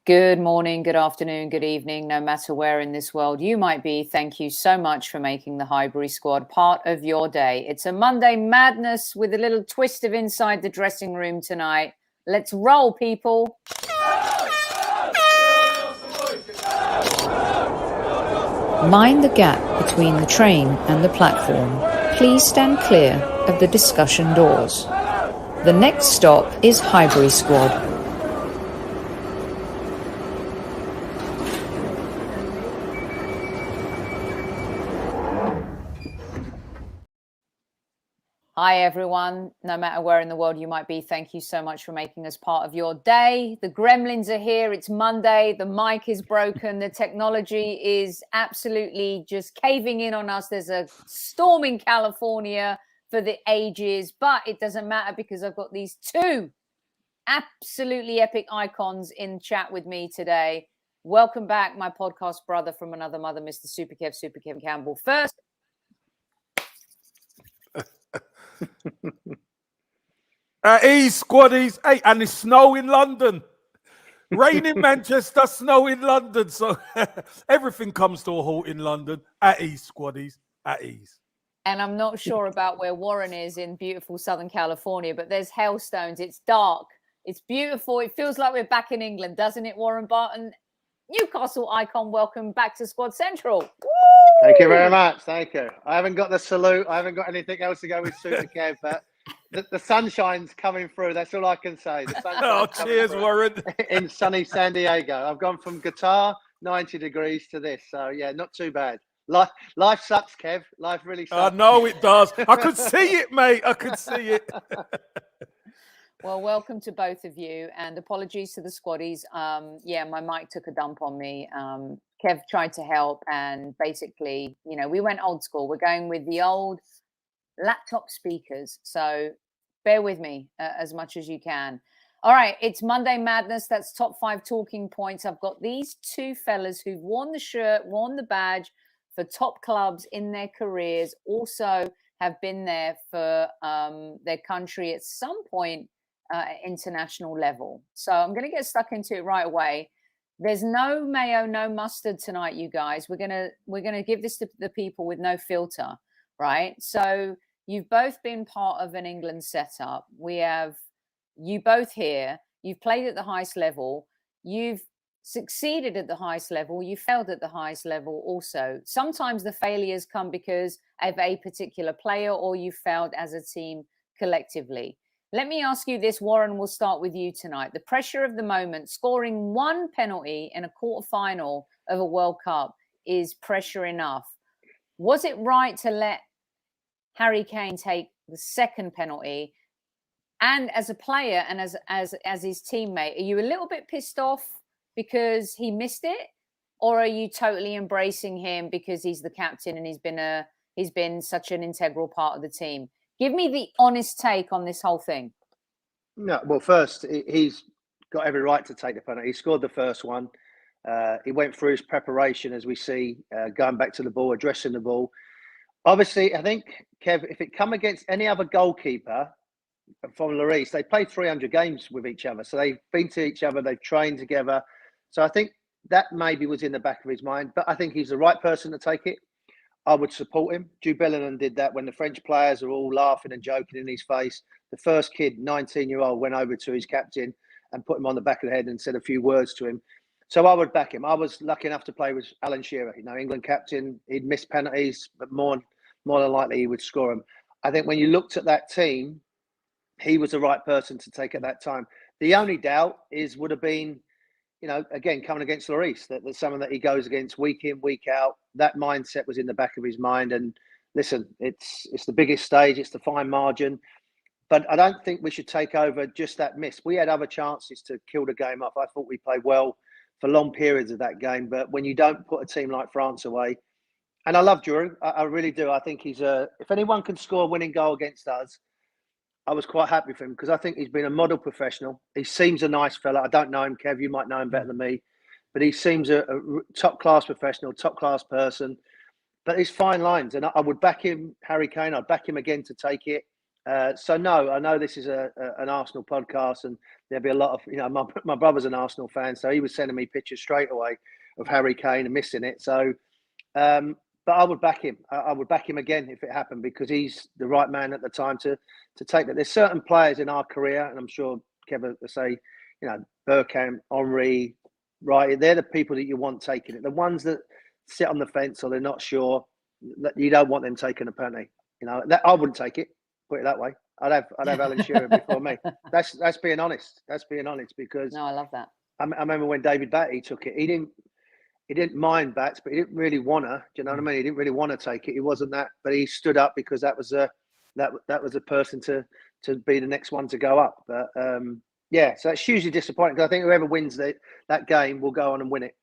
Good morning, good afternoon, good evening, no matter where in this world you might be. Thank you so much for making the Highbury Squad part of your day. It's a Monday madness with a little twist of inside the dressing room tonight. Let's roll, people. Mind the gap between the train and the platform. Please stand clear of the discussion doors. The next stop is Highbury Squad. Hi, everyone. No matter where in the world you might be, thank you so much for making us part of your day. The gremlins are here. It's Monday. The mic is broken. The technology is absolutely just caving in on us. There's a storm in California for the ages, but it doesn't matter because I've got these two absolutely epic icons in chat with me today. Welcome back, my podcast brother from another mother, Mr. Super Kevin Campbell. First, ease, squaddies. Hey, and it's snow in London. Rain in Manchester, snow in London. So everything comes to a halt in London. At ease, squaddies. At ease. And I'm not sure about where Warren is in beautiful Southern California, but there's hailstones. It's dark. It's beautiful. It feels like we're back in England, doesn't it, Warren Barton? Newcastle icon, welcome back to Squad Central. Woo! Thank you very much. Thank you. I haven't got the salute. I haven't got anything else to go with Super Kev, but the sunshine's coming through. That's all I can say. Cheers, Warren. In sunny San Diego. I've gone from guitar, 90 degrees, to this. So, yeah, not too bad. Life sucks, Kev. Life really sucks. I know it does. I could see it, mate. I could see it. Well, welcome to both of you, and apologies to the squaddies. Yeah, my mic took a dump on me. Kev tried to help, and basically, we went old school. We're going with the old laptop speakers, so bear with me as much as you can. All right, it's Monday Madness. That's top 5 talking points. I've got these two fellas who've worn the shirt, worn the badge for top clubs in their careers, also have been there for their country at some point. International level. So I'm going to get stuck into it right away. There's no mayo, no mustard tonight, you guys. We're gonna give this to the people with no filter, right? So you've both been part of an England setup. We have you both here. You've played at the highest level. You've succeeded at the highest level. You failed at the highest level also. Sometimes the failures come because of a particular player, or you failed as a team collectively. Let me ask you this, Warren, we'll start with you tonight. The pressure of the moment, scoring one penalty in a quarterfinal of a World Cup is pressure enough. Was it right to let Harry Kane take the second penalty? And as a player and as his teammate, are you a little bit pissed off because he missed it? Or are you totally embracing him because he's the captain and he's been such an integral part of the team? Give me the honest take on this whole thing. No, well, first, he's got every right to take the penalty. He scored the first one. He went through his preparation, as we see, going back to the ball, addressing the ball. Obviously, I think, Kev, if it come against any other goalkeeper from Lloris, they played 300 games with each other. So they've been to each other, they've trained together. So I think that maybe was in the back of his mind. But I think he's the right person to take it. I would support him. Jude Bellingham did that when the French players are all laughing and joking in his face. The first kid, 19-year-old, went over to his captain and put him on the back of the head and said a few words to him. So I would back him. I was lucky enough to play with Alan Shearer, England captain. He'd miss penalties, but more than likely he would score them. I think when you looked at that team, he was the right person to take at that time. The only doubt would have been, again, coming against Lloris, that's someone that he goes against week in, week out. That mindset was in the back of his mind. And listen, it's the biggest stage. It's the fine margin. But I don't think we should take over just that miss. We had other chances to kill the game off. I thought we played well for long periods of that game. But when you don't put a team like France away, and I love Drew, I really do. I think if anyone can score a winning goal against us, I was quite happy for him because I think he's been a model professional. He seems a nice fella. I don't know him, Kev. You might know him better than me. But he seems a top-class professional, top-class person. But his fine lines. And I would back him, Harry Kane. I'd back him again to take it. So no, I know this is an Arsenal podcast, and there'll be a lot of my brother's an Arsenal fan, so he was sending me pictures straight away of Harry Kane and missing it. So, but I would back him. I would back him again if it happened, because he's the right man at the time to take that. There's certain players in our career, and I'm sure Kevin will say, Bergkamp, Henry, right? They're the people that you want taking it. The ones that sit on the fence or they're not sure, that you don't want them taking a penalty. That I wouldn't take it. Put it that way. I'd have Alan Shearer before me. That's being honest. That's being honest, because No, I love that. I remember when David Batty took it. He didn't mind bats, but he didn't really want to. Do you know what I mean? He didn't really want to take it. He wasn't that, but he stood up because that was a person to be the next one to go up. But so it's hugely disappointing, because I think whoever wins that game will go on and win it.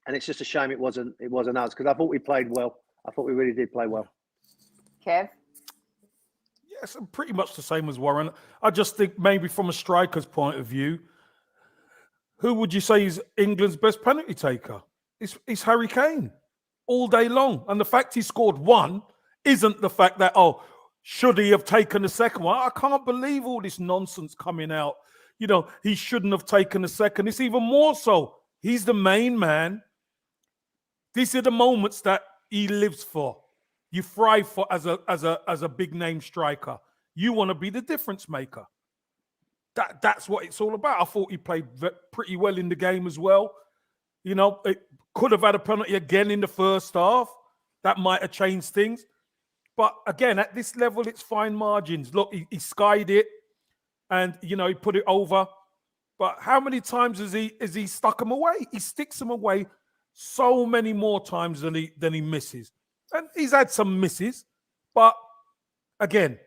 And it's just a shame it wasn't us, because I thought we played well. I thought we really did play well. Kev? Yes, pretty much the same as Warren. I just think maybe from a striker's point of view, who would you say is England's best penalty taker? It's Harry Kane all day long. And the fact he scored one isn't the fact that, should he have taken the second one? I can't believe all this nonsense coming out. He shouldn't have taken the second. It's even more so. He's the main man. These are the moments that he lives for. You thrive for as a big name striker. You want to be the difference maker. That's what it's all about. I thought he played pretty well in the game as well. It could have had a penalty again in the first half. That might have changed things. But again, at this level, it's fine margins. Look, he skied it, and he put it over. But how many times has he stuck them away? He sticks them away so many more times than he misses. And he's had some misses, but again,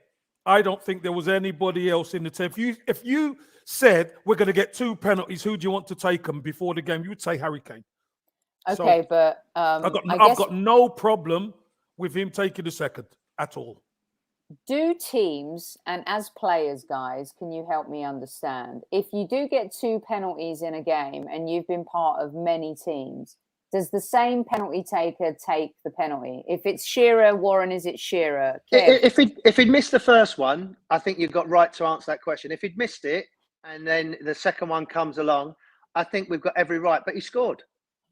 I don't think there was anybody else in the team. If you said we're going to get 2 penalties, who do you want to take them before the game? You would say Harry Kane. Okay, So, but I've got no problem with him taking the second at all. Do teams, and as players, guys, can you help me understand? If you do get 2 penalties in a game and you've been part of many teams, does the same penalty taker take the penalty? If it's Shearer, Warren, is it Shearer? If he'd missed the first one, I think you've got right to answer that question. If he'd missed it and then the second one comes along, I think we've got every right. But he scored.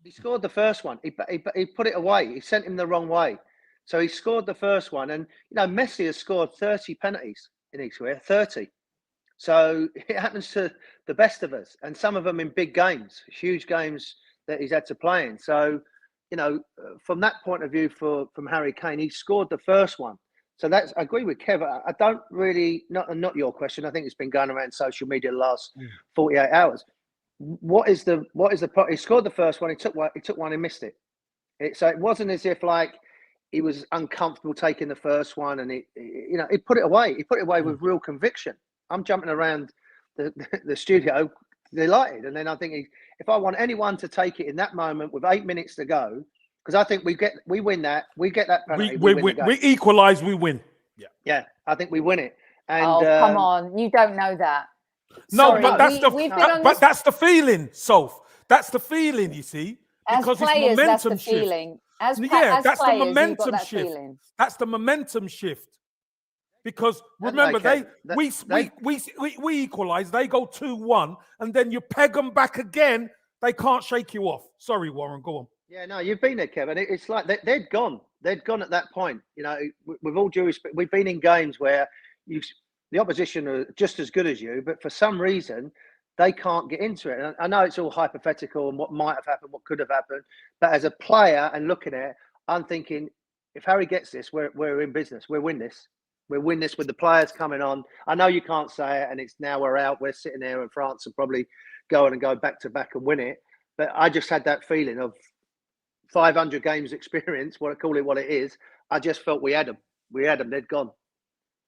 He scored the first one. He put it away. He sent him the wrong way. So he scored the first one. And, Messi has scored 30 penalties in his career, 30. So it happens to the best of us. And some of them in big games, huge games that he's had to play in. So, from that point of view, from Harry Kane, he scored the first one. So I agree with Kev. I don't really, not your question. I think it's been going around social media the last 48 hours. What is the he scored the first one, he took one and missed it. So it wasn't as if like he was uncomfortable taking the first one, and he put it away. He put it away with real conviction. I'm jumping around the studio delighted. And then I think if I want anyone to take it in that moment with 8 minutes to go, because I think we get that penalty. We equalise, we win. Yeah, I think we win it. And come on, you don't know that. No, Sorry, but that's the feeling, Soph. That's the feeling, you see. Because as players, it's momentum that's the shift. feeling. That's players, the momentum that shift. feeling. That's the momentum shift. Because remember, we equalise, they go 2-1, and then you peg them back again, they can't shake you off. Sorry, Warren, go on. Yeah, no, you've been there, Kevin. It's like they'd gone. They'd gone at that point. With all due respect, we've been in games where the opposition are just as good as you, but for some reason, they can't get into it. And I know it's all hypothetical and what might have happened, what could have happened. But as a player and looking at it, I'm thinking, if Harry gets this, we're in business. We'll win this. We'll win this with the players coming on. I know you can't say it, and it's now we're out. We're sitting there in France and probably go back to back and win it. But I just had that feeling of 500 games experience, call it what it is. I just felt we had them. They'd gone.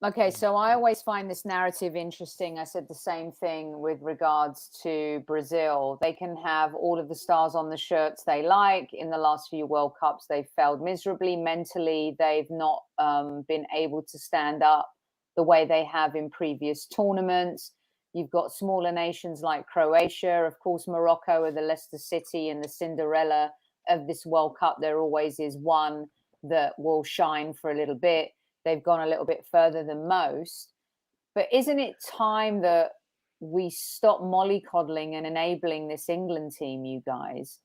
Okay, so I always find this narrative interesting. I said the same thing with regards to Brazil. They can have all of the stars on the shirts they like. In the last few World Cups, they've failed miserably. Mentally, they've not been able to stand up the way they have in previous tournaments. You've got smaller nations like Croatia. Of course, Morocco are the Leicester City and the Cinderella of this World Cup. There always is one that will shine for a little bit. They've gone a little bit further than most. But isn't it time that we stop mollycoddling and enabling this England team, you guys?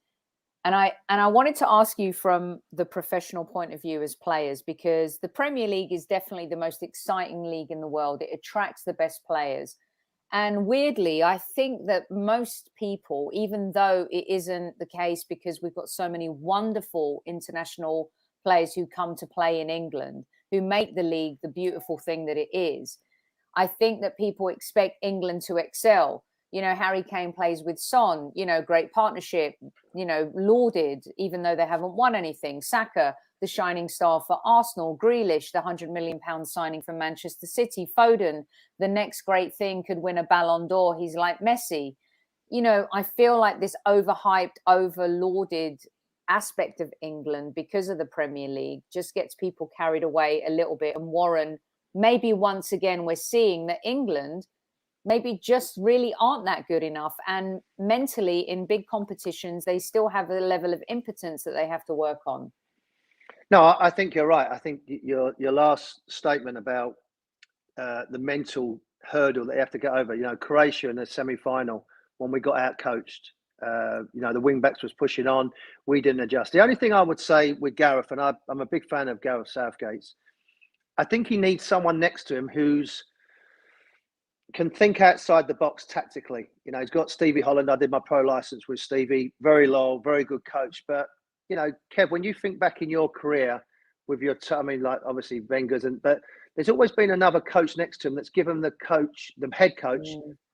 And I wanted to ask you from the professional point of view as players, because the Premier League is definitely the most exciting league in the world. It attracts the best players. And weirdly, I think that most people, even though it isn't the case because we've got so many wonderful international players who come to play in England, who make the league the beautiful thing that it is, I think that people expect England to excel. You know, Harry Kane plays with Son, you know, great partnership, you know, lauded, even though they haven't won anything. Saka, the shining star for Arsenal. Grealish, the £100 million signing from Manchester City. Foden, the next great thing, could win a Ballon d'Or. He's like Messi. You know, I feel like this overhyped, overlauded aspect of England because of the Premier League just gets people carried away a little bit. And Warren, maybe once again, we're seeing that England maybe just really aren't that good enough. And mentally in big competitions, they still have a level of impotence that they have to work on. No, I think you're right. I think your last statement about the mental hurdle that they have to get over, you know, Croatia in the semi-final, when we got out-coached, you know, the wing-backs was pushing on. We didn't adjust. The only thing I would say with Gareth, and I'm a big fan of Gareth Southgate's, I think he needs someone next to him who's can think outside the box tactically. You know, he's got Stevie Holland. I did my pro license with Stevie. Very loyal, very good coach. But, you know, Kev, when you think back in your career with your, I mean, like obviously Wenger's, but there's always been another coach next to him that's given the head coach,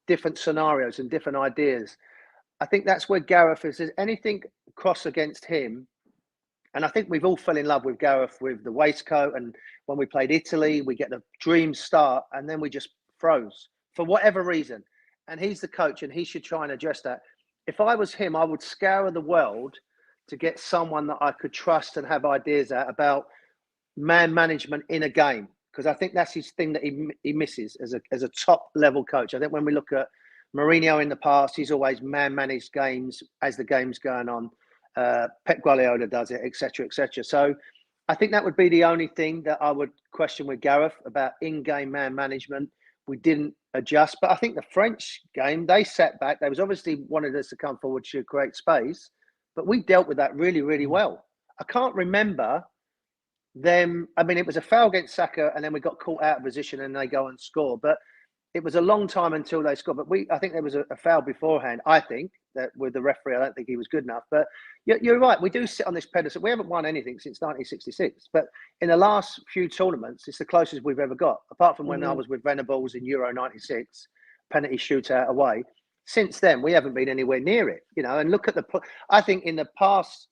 different scenarios and different ideas. I think that's where Gareth is. There's anything cross against him. And I think we've all fell in love with Gareth with the waistcoat. And when we played Italy, we get the dream start and then we just froze for whatever reason. And he's the coach and he should try and address that. If I was him, I would scour the world to get someone that I could trust and have ideas about man management in a game. Because I think that's his thing that he misses as a top level coach. I think when we look at Mourinho in the past, he's always man managed games as the game's going on. Pep Guardiola does it, etc., etc. So I think that would be the only thing that I would question with Gareth about in-game man management. We didn't adjust, but I think the French game, they sat back. They was obviously wanted us to come forward to create space, but we dealt with that really, really well. I can't remember them. I mean, it was a foul against Saka, and then we got caught out of position, and they go and score. But it was a long time until they scored. But I think there was a foul beforehand. I think that with the referee, I don't think he was good enough. But you're right. We do sit on this pedestal. We haven't won anything since 1966. But in the last few tournaments, it's the closest we've ever got. Apart from when I was with Venables in Euro 96, penalty shootout away. Since then, we haven't been anywhere near it. You know, and look at I think in the past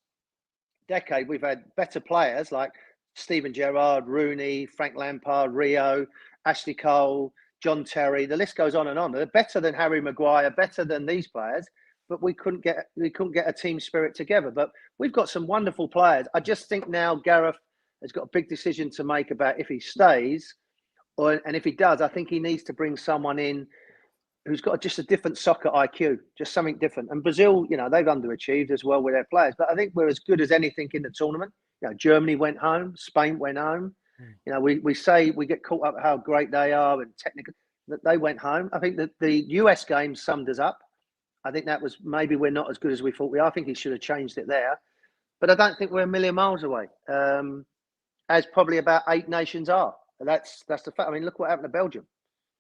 decade, we've had better players like Steven Gerrard, Rooney, Frank Lampard, Rio, Ashley Cole, John Terry. The list goes on and on. They're better than Harry Maguire, better than these players. But we couldn't get a team spirit together. But we've got some wonderful players. I just think now Gareth has got a big decision to make about if he stays, and if he does, I think he needs to bring someone in who's got just a different soccer IQ, just something different. And Brazil, you know, they've underachieved as well with their players. But I think we're as good as anything in the tournament. You know, Germany went home, Spain went home. You know, we say we get caught up how great they are and technical, that they went home. I think that the US game summed us up. I think that was maybe we're not as good as we thought we are. I think he should have changed it there. But I don't think we're a million miles away, as probably about 8 nations are. And that's the fact. I mean, look what happened to Belgium.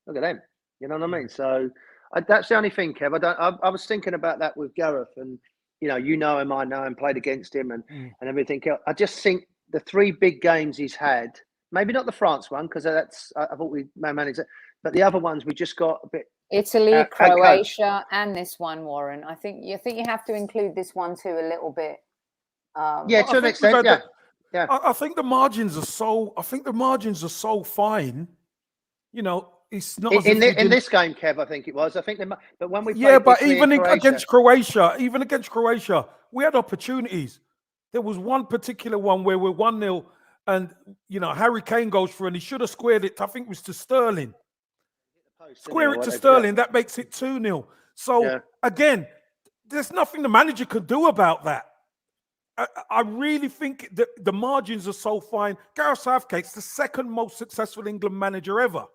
Look at them. You know what I mean? So that's the only thing, Kev. I was thinking about that with Gareth, and you know him, I know him, played against him, and everything else. I just think the 3 big games he's had, maybe not the France one because I thought we managed it, but the other ones we just got a bit. Italy, Croatia, and this one, Warren. I think you have to include this one too a little bit. Yeah, to an extent. Yeah. I think the margins are so. I think the margins are so fine. You know, it's not in this game, Kev. I think it was. I think but when we but even against Croatia, we had opportunities. There was one particular one where we're 1-0, and you know Harry Kane goes for, and he should have squared it. I think it was to Sterling. Square it to Sterling, that makes it 2-0. So again, there's nothing the manager could do about that. I really think that the margins are so fine. Gareth Southgate's the second most successful England manager ever.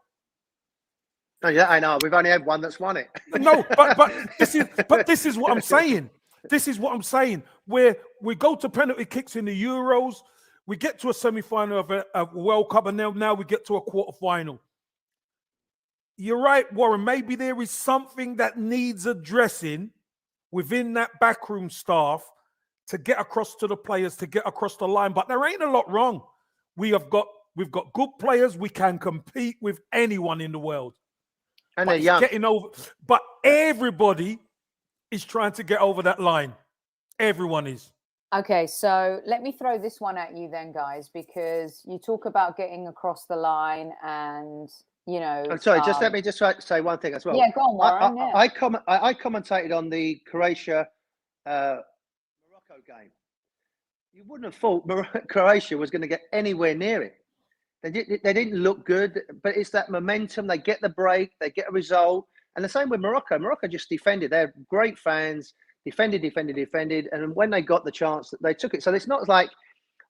No, yeah, I know. We've only had one that's won it. No, but this is what I'm saying. This is what I'm saying. Where we go to penalty kicks in the Euros, we get to a semi-final of a World Cup, and now we get to a quarter-final. You're right, Warren. Maybe there is something that needs addressing within that backroom staff to get across to the players, to get across the line. But there ain't a lot wrong. We've got good players. We can compete with anyone in the world. And they're young. Getting over, but everybody is trying to get over that line. Everyone is. Okay, so let me throw this one at you then, guys, because you talk about getting across the line and, you know... I'm sorry, just let me just say one thing as well. Yeah, go on, Warren. I commentated on the Croatia-Morocco game. You wouldn't have thought Croatia was going to get anywhere near it. They didn't look good, but it's that momentum. They get the break, they get a result. And the same with Morocco. Morocco just defended. They're great fans, defended. And when they got the chance, they took it. So it's not like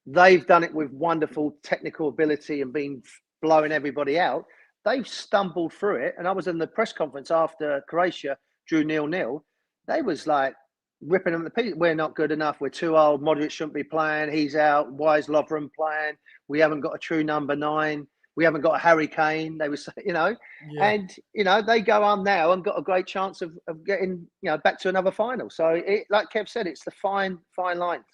they've done it with wonderful technical ability and been blowing everybody out. They've stumbled through it. And I was in the press conference after Croatia drew 0-0. They was like ripping them to pieces. We're not good enough. We're too old. Modric shouldn't be playing. He's out. Why is Lovren playing? We haven't got a true number 9. We haven't got a Harry Kane. They was, and they go on now and got a great chance of getting, back to another final. So like Kev said, it's the fine lines.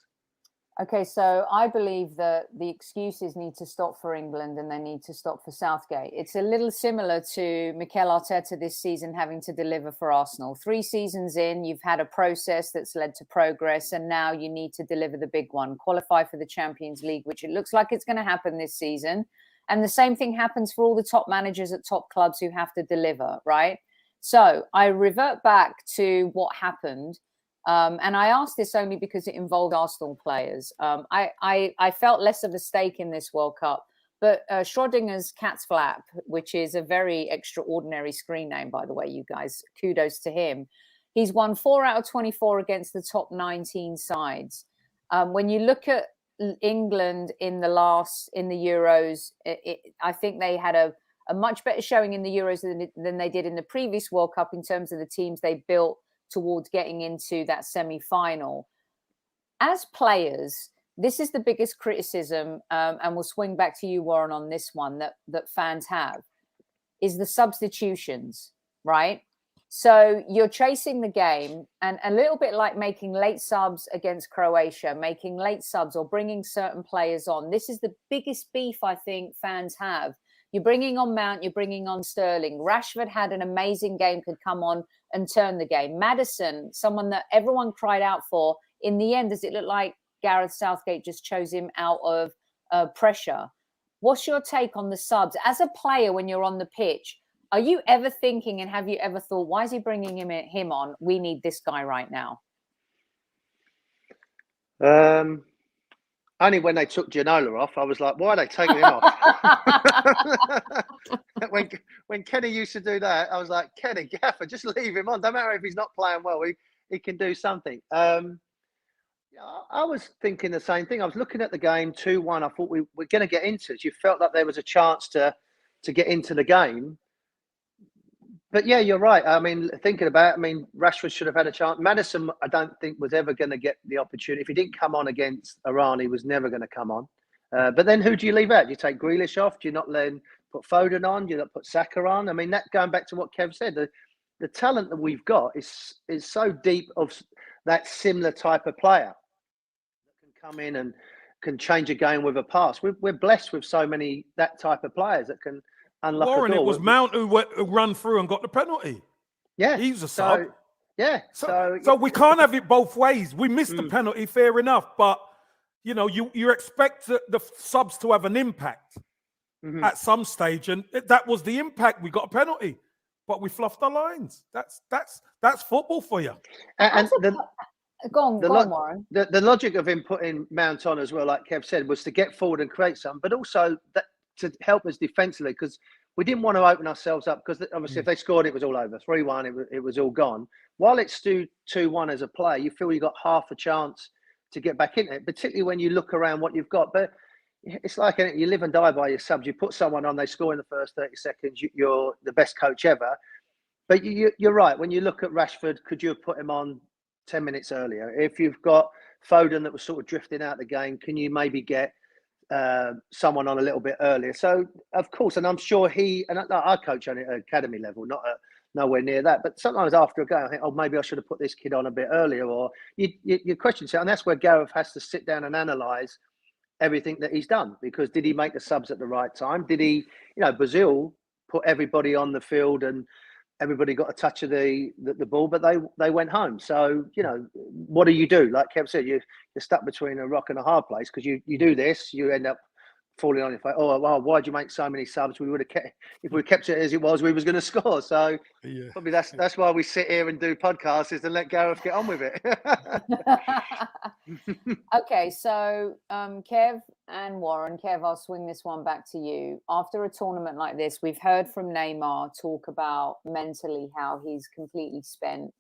Okay, so I believe that the excuses need to stop for England and they need to stop for Southgate. It's a little similar to Mikel Arteta this season having to deliver for Arsenal. 3 seasons in, you've had a process that's led to progress, and now you need to deliver the big one, qualify for the Champions League, which it looks like it's going to happen this season. And the same thing happens for all the top managers at top clubs who have to deliver, right? So I revert back to what happened. And I asked this only because it involved Arsenal players. I felt less of a stake in this World Cup, but Schrodinger's cat's flap, which is a very extraordinary screen name, by the way, you guys, kudos to him. He's won 4 out of 24 against the top 19 sides. When you look at England in the Euros, I think they had a much better showing in the Euros than they did in the previous World Cup in terms of the teams they built towards getting into that semi-final. As players, this is the biggest criticism, and we'll swing back to you, Warren, on this one that fans have, is the substitutions, right? So you're chasing the game, and a little bit like making late subs against Croatia, making late subs or bringing certain players on. This is the biggest beef I think fans have. You're bringing on Mount, you're bringing on Sterling. Rashford had an amazing game, could come on and turn the game. Maddison, someone that everyone cried out for. In the end, does it look like Gareth Southgate just chose him out of pressure? What's your take on the subs? As a player, when you're on the pitch, are you ever thinking, and have you ever thought, why is he bringing him on? We need this guy right now. Only when they took Ginola off, I was like, why are they taking him off? when Kenny used to do that, I was like, Kenny, Gaffer, just leave him on. Don't matter if he's not playing well, he can do something. I was thinking the same thing. I was looking at the game 2-1. I thought we were going to get into it. You felt like there was a chance to get into the game. But yeah, you're right. I mean, thinking about it, Rashford should have had a chance. Maddison, I don't think was ever going to get the opportunity. If he didn't come on against Iran, he was never going to come on. But then who do you leave out? Do you take Grealish off? Do you not then put Foden on? Do you not put Saka on? I mean, that going back to what Kev said, the talent that we've got is so deep of that similar type of player that can come in and can change a game with a pass. We're blessed with so many that type of players that can unlock Warren, a door. it was Mount who run through and got the penalty. Yeah, he's a sub. Yeah, so we can't have it both ways. We missed the penalty, fair enough, but you expect the subs to have an impact at some stage, and that was the impact. We got a penalty, but we fluffed the lines. That's football for you. And go on, Warren. The logic of him putting Mount on as well, like Kev said, was to get forward and create something, but also to help us defensively, because we didn't want to open ourselves up, because obviously if they scored, it was all over. 3-1, it was all gone. While it's 2-1 as a player, you feel you got half a chance to get back in it, particularly when you look around what you've got. But it's like you live and die by your subs. You put someone on, they score in the first 30 seconds. You're the best coach ever. But you're right. When you look at Rashford, could you have put him on 10 minutes earlier? If you've got Foden that was sort of drifting out of the game, can you maybe get someone on a little bit earlier? So, of course, and I'm sure I coach on an academy level, not nowhere near that. But sometimes after a game, I think, oh, maybe I should have put this kid on a bit earlier. Or you question yourself. And that's where Gareth has to sit down and analyse everything that he's done. Because did he make the subs at the right time? Did he, Brazil put everybody on the field and everybody got a touch of the ball, but they went home. So, what do you do? Like Kev said, you're stuck between a rock and a hard place because you do this, you end up falling on your face. Oh, well, why'd you make so many subs? We would have kept, if we kept it as it was, we was going to score. So probably that's why we sit here and do podcasts, is to let Gareth get on with it. Okay, so Kev and Warren. Kev, I'll swing this one back to you. After a tournament like this, we've heard from Neymar talk about mentally how he's completely spent,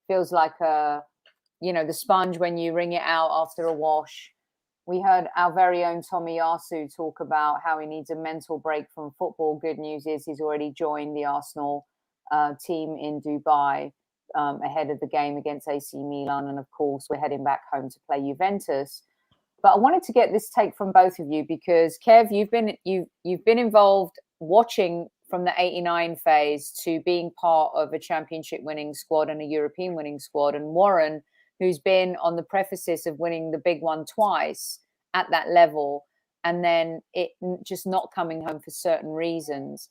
feels like the sponge when you wring it out after a wash. We heard our very own Tommy Yasu talk about how he needs a mental break from football. Good news is he's already joined the Arsenal team in Dubai ahead of the game against AC Milan. And of course, we're heading back home to play Juventus. But I wanted to get this take from both of you because Kev, you've been involved watching from the 89 phase to being part of a championship winning squad and a European winning squad. And Warren, who's been on the precipice of winning the big one twice at that level, and then it just not coming home for certain reasons.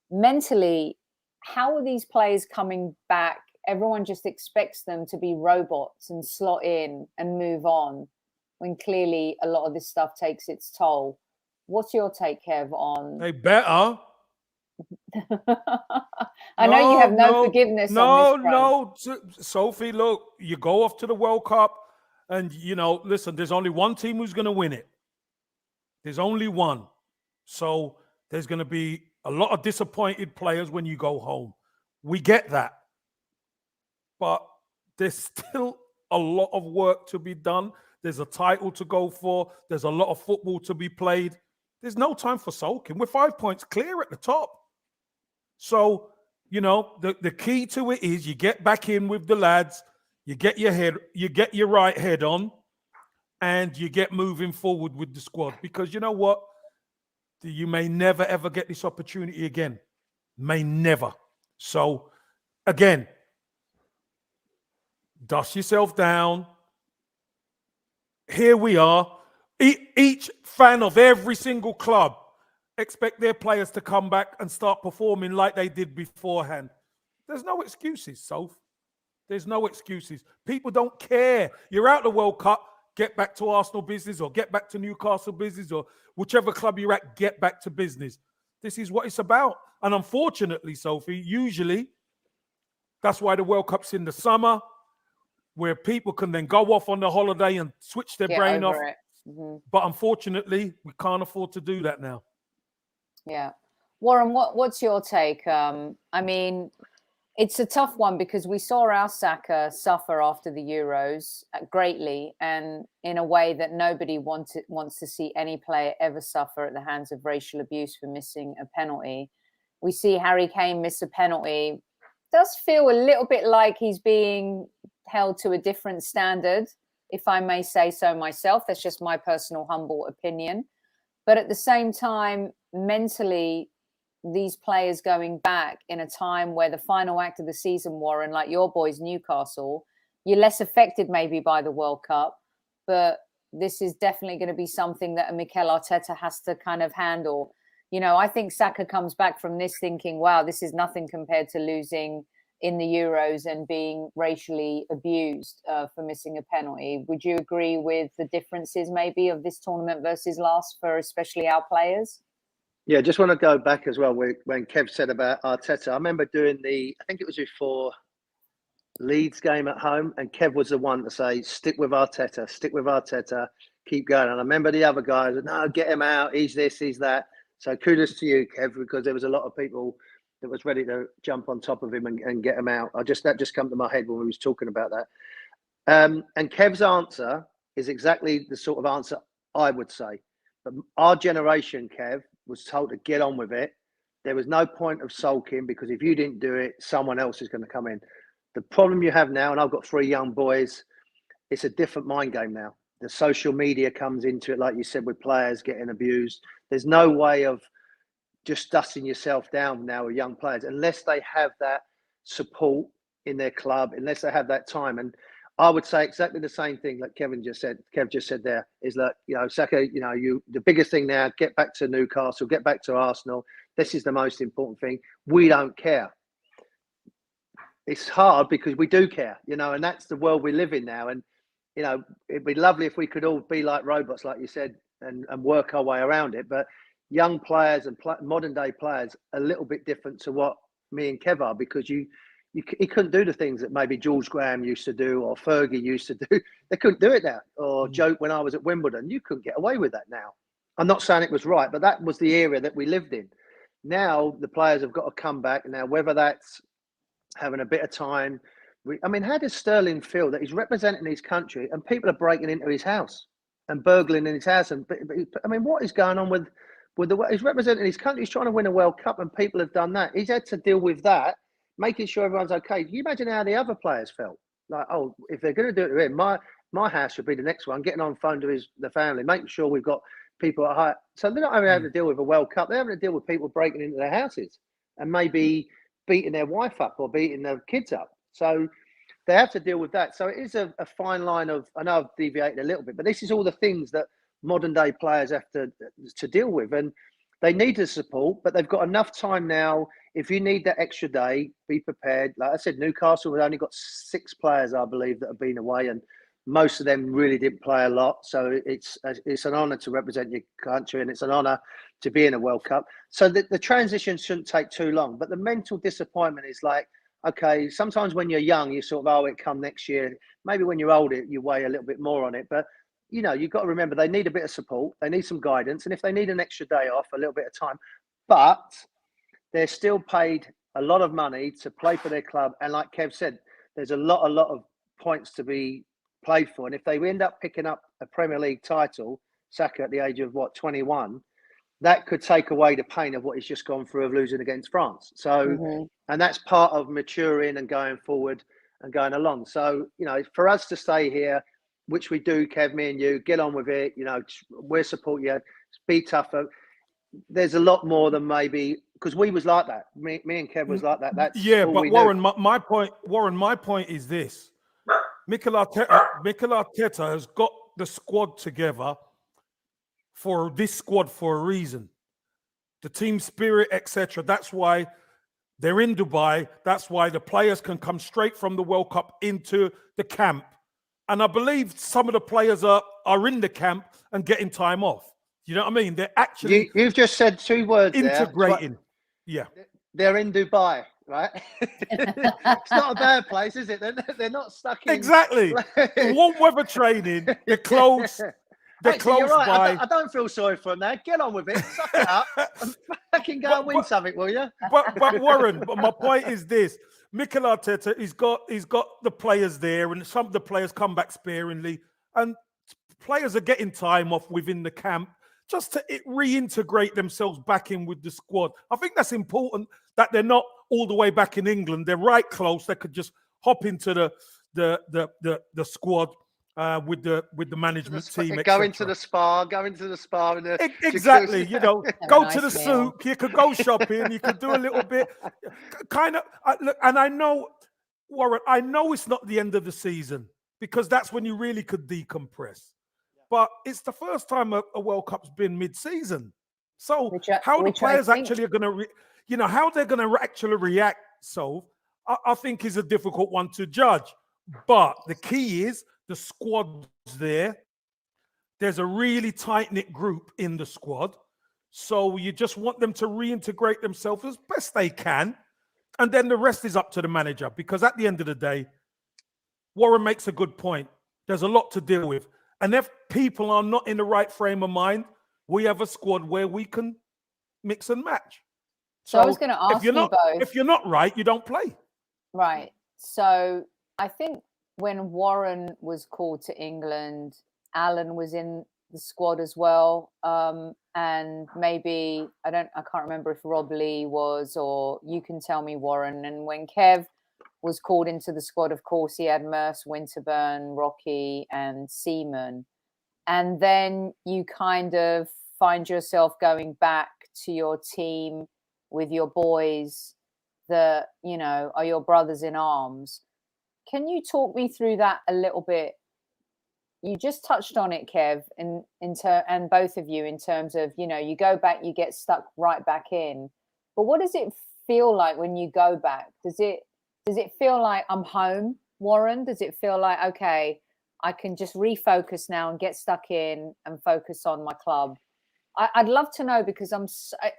Mentally, how are these players coming back? Everyone just expects them to be robots and slot in and move on, when clearly a lot of this stuff takes its toll. What's your take, Kev, on... They better. I know you have no forgiveness on this front. Sophie, look, you go off to the World Cup and, listen, there's only one team who's going to win it. There's only one. So there's going to be a lot of disappointed players when you go home. We get that. But there's still a lot of work to be done. There's a title to go for. There's a lot of football to be played. There's no time for sulking. We're 5 points clear at the top. So, the key to it is you get back in with the lads, you get your right head on, and you get moving forward with the squad. Because you know what? You may never, ever get this opportunity again. May never. So, again, dust yourself down. Here we are. Each fan of every single club expect their players to come back and start performing like they did beforehand. There's no excuses, Soph. There's no excuses. People don't care. You're out the World Cup, get back to Arsenal business or get back to Newcastle business or whichever club you're at, get back to business. This is what it's about. And unfortunately, Sophie, usually that's why the World Cup's in the summer, where people can then go off on the holiday and switch their brain off. Mm-hmm. But unfortunately, we can't afford to do that now. Yeah. Warren, what's your take? I mean, it's a tough one because we saw our Saka suffer after the Euros greatly and in a way that nobody wants to see any player ever suffer at the hands of racial abuse for missing a penalty. We see Harry Kane miss a penalty. Does feel a little bit like he's being held to a different standard, if I may say so myself. That's just my personal humble opinion. But at the same time, mentally, these players going back in a time where the final act of the season, Warren, like your boys, Newcastle, you're less affected maybe by the World Cup, but this is definitely going to be something that a Mikel Arteta has to kind of handle. I think Saka comes back from this thinking, wow, this is nothing compared to losing in the Euros and being racially abused for missing a penalty. Would you agree with the differences maybe of this tournament versus last for especially our players? Yeah, just want to go back as well when Kev said about Arteta. I remember doing I think it was before Leeds game at home, and Kev was the one to say, stick with Arteta, keep going. And I remember the other guys, no, get him out, he's this, he's that. So kudos to you, Kev, because there was a lot of people that was ready to jump on top of him and get him out. That just come to my head when we was talking about that. And Kev's answer is exactly the sort of answer I would say. But our generation, Kev, was told to get on with it. There was no point of sulking, because if you didn't do it, someone else is going to come in. The problem you have now, and I've got 3 young boys, it's a different mind game now. The social media comes into it, like you said, with players getting abused. There's no way of just dusting yourself down now with young players unless they have that support in their club, unless they have that time. And I would say exactly the same thing that Kev just said there, is that, Saka, the biggest thing now, get back to Newcastle, get back to Arsenal. This is the most important thing. We don't care. It's hard because we do care, and that's the world we live in now. And, it'd be lovely if we could all be like robots, like you said, and work our way around it. But young players and modern day players are a little bit different to what me and Kev are, because he couldn't do the things that maybe George Graham used to do or Fergie used to do. They couldn't do it now. Or joke when I was at Wimbledon, you couldn't get away with that now. I'm not saying it was right, but that was the era that we lived in. Now the players have got to come back. Now, whether that's having a bit of time. How does Sterling feel that he's representing his country and people are breaking into his house and burgling in his house? And what is going on with the he's representing his country? He's trying to win a World Cup and people have done that. He's had to deal with that, making sure everyone's okay. Can you imagine how the other players felt? Like, oh, if they're going to do it to him, my house should be the next one. Getting on the phone to the family, making sure we've got people at high. So they're not only having to deal with a World Cup, they're having to deal with people breaking into their houses and maybe beating their wife up or beating their kids up. So they have to deal with that. So it is a fine line of, I know I've deviated a little bit, but this is all the things that modern day players have to deal with. And they need the support, but they've got enough time now. If you need that extra day, be prepared. Like I said, Newcastle have only got 6 players, I believe, that have been away, and most of them really didn't play a lot. So it's an honour to represent your country, and it's an honour to be in a World Cup. So the transition shouldn't take too long. But the mental disappointment is like, okay, sometimes when you're young, you sort of, oh, it come next year. Maybe when you're older, you weigh a little bit more on it. But, you've got to remember they need a bit of support. They need some guidance. And if they need an extra day off, a little bit of time. But they're still paid a lot of money to play for their club. And like Kev said, there's a lot of points to be played for. And if they end up picking up a Premier League title, Saka at the age of 21, that could take away the pain of what he's just gone through of losing against France. So, and that's part of maturing and going forward and going along. So, for us to stay here, which we do, Kev, me and you, get on with it. We'll support you. Be tougher. There's a lot more than maybe, because we was like that. Me and Kev was like that. That's but Warren, my point is this: Mikel Arteta has got the squad together for this squad for a reason. The team spirit, etc. That's why they're in Dubai. That's why the players can come straight from the World Cup into the camp. And I believe some of the players are in the camp and getting time off. You know what I mean? They're actually... You've just said 2 words integrating. There. Yeah. They're in Dubai, right? It's not a bad place, is it? They're not stuck in... Exactly. Warm weather training, they're close... They're close by. I don't feel sorry for them now. Get on with it. Suck it up. And fucking go and win something, will you? But Warren, my point is this: Mikel Arteta, he's got the players there, and some of the players come back sparingly, and players are getting time off within the camp just to reintegrate themselves back in with the squad. I think that's important that they're not all the way back in England. They're right close. They could just hop into the squad. With the management team, go into the spa, and exactly. Go nice to the meal. souk. You could go shopping. You could do a little bit, kind of. Look, and I know, Warren. I know it's not the end of the season because that's when you really could decompress. But it's the first time a World Cup's been mid-season. So how the players actually are going to, how they're going to actually react. So I think is a difficult one to judge. But the key is. The squad's there. There's a really tight-knit group in the squad. So you just want them to reintegrate themselves as best they can. And then the rest is up to the manager. Because at the end of the day, Warren makes a good point. There's a lot to deal with. And if people are not in the right frame of mind, we have a squad where we can mix and match. So I was going to ask you both. If you're not right, you don't play. Right. So I think when Warren was called to England, Alan was in the squad as well. And maybe I can't remember if Rob Lee was, or you can tell me, Warren. And when Kev was called into the squad, of course, he had Merce, Winterburn, Rocky, and Seaman. And then you kind of find yourself going back to your team with your boys that, you know, are your brothers in arms. Can you talk me through that a little bit? You just touched on it, Kev, and both of you, in terms of, you know, you go back, you get stuck right back in. But what does it feel like when you go back? Does it feel like I'm home, Warren? Does it feel like, okay, I can just refocus now and get stuck in and focus on my club? I'd love to know, because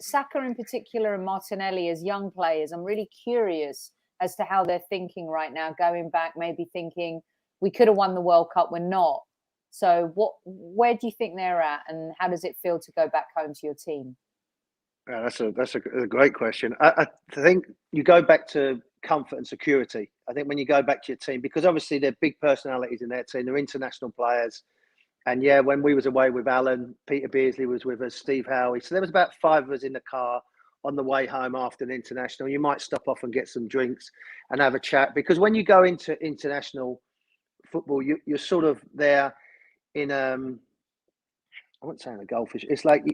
Saka in particular and Martinelli as young players, I'm really curious as to how they're thinking right now, going back, maybe thinking we could have won the World Cup, we're not. So where do you think they're at, and how does it feel to go back home to your team? Yeah, that's a great question. I think you go back to comfort and security. I think when you go back to your team, because obviously they're big personalities in their team, they're international players. And yeah, when we was away with Alan, Peter Beardsley was with us, Steve Howie. So there was about 5 of us in the car on the way home after an international. You might stop off and get some drinks and have a chat, because when you go into international football, you're sort of there in I wouldn't say in a goldfish. It's like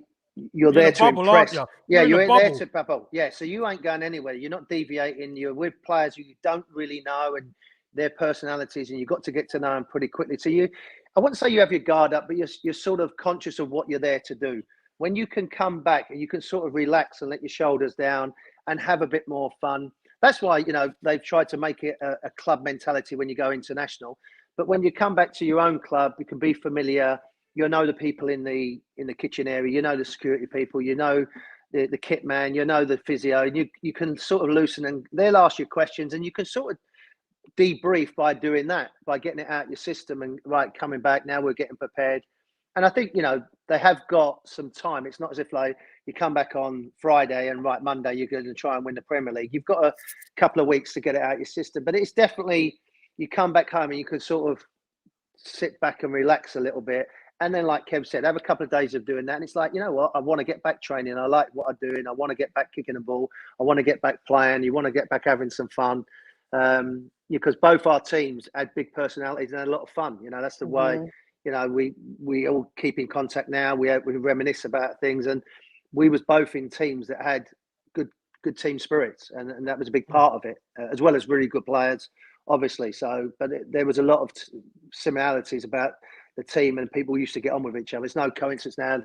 you're there to bubble, impress. aren't Yeah, you're you're in there the to bubble. Yeah, so you ain't going anywhere. You're not deviating. You're with players who you don't really know and their personalities, and you've got to get to know them pretty quickly. So I wouldn't say you have your guard up, but you're sort of conscious of what you're there to do. When you can come back and you can sort of relax and let your shoulders down and have a bit more fun. That's why, you know, they've tried to make it a club mentality when you go international. But when you come back to your own club, you can be familiar. You know the people in the kitchen area. You know the security people. You know the kit man. You know the physio. And you can sort of loosen, and they'll ask you questions, and you can sort of debrief by doing that, by getting it out your system and right, coming back. Now we're getting prepared. And I think, you know, they have got some time. It's not as if like you come back on Friday and right, Monday you're going to try and win the Premier League. You've got a couple of weeks to get it out your system. But it's definitely, you come back home and you can sort of sit back and relax a little bit. And then, like Kev said, have a couple of days of doing that. And it's like, you know what? I want to get back training. I like what I'm doing. I want to get back kicking the ball. I want to get back playing. You want to get back having some fun. Because both our teams had big personalities and had a lot of fun. You know, that's the way, you know, we all keep in contact now. We reminisce about things. And we was both in teams that had good team spirits. And that was a big part of it, as well as really good players, obviously. So, but there was a lot of similarities about the team, and people used to get on with each other. It's no coincidence now,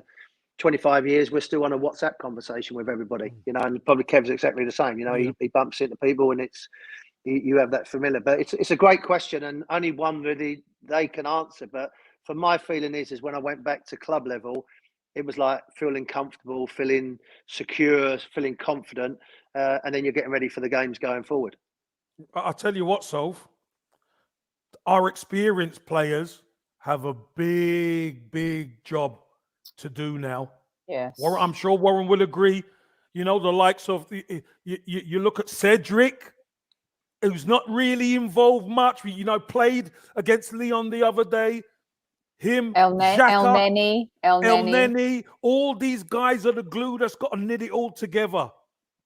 25 years, we're still on a WhatsApp conversation with everybody, you know, and probably Kev's exactly the same. You know, he bumps into people and you have that familiar. But it's a great question, and only one really they can answer. But for my feeling is when I went back to club level, it was like feeling comfortable, feeling secure, feeling confident, and then you're getting ready for the games going forward. I'll tell you what, Soph, our experienced players have a big job to do now. Yes. I'm sure Warren will agree. You know, the likes of you look at Cedric, who's not really involved much. You know, played against Leon the other day. Him, El Neni, all these guys are the glue that's got to knit it all together.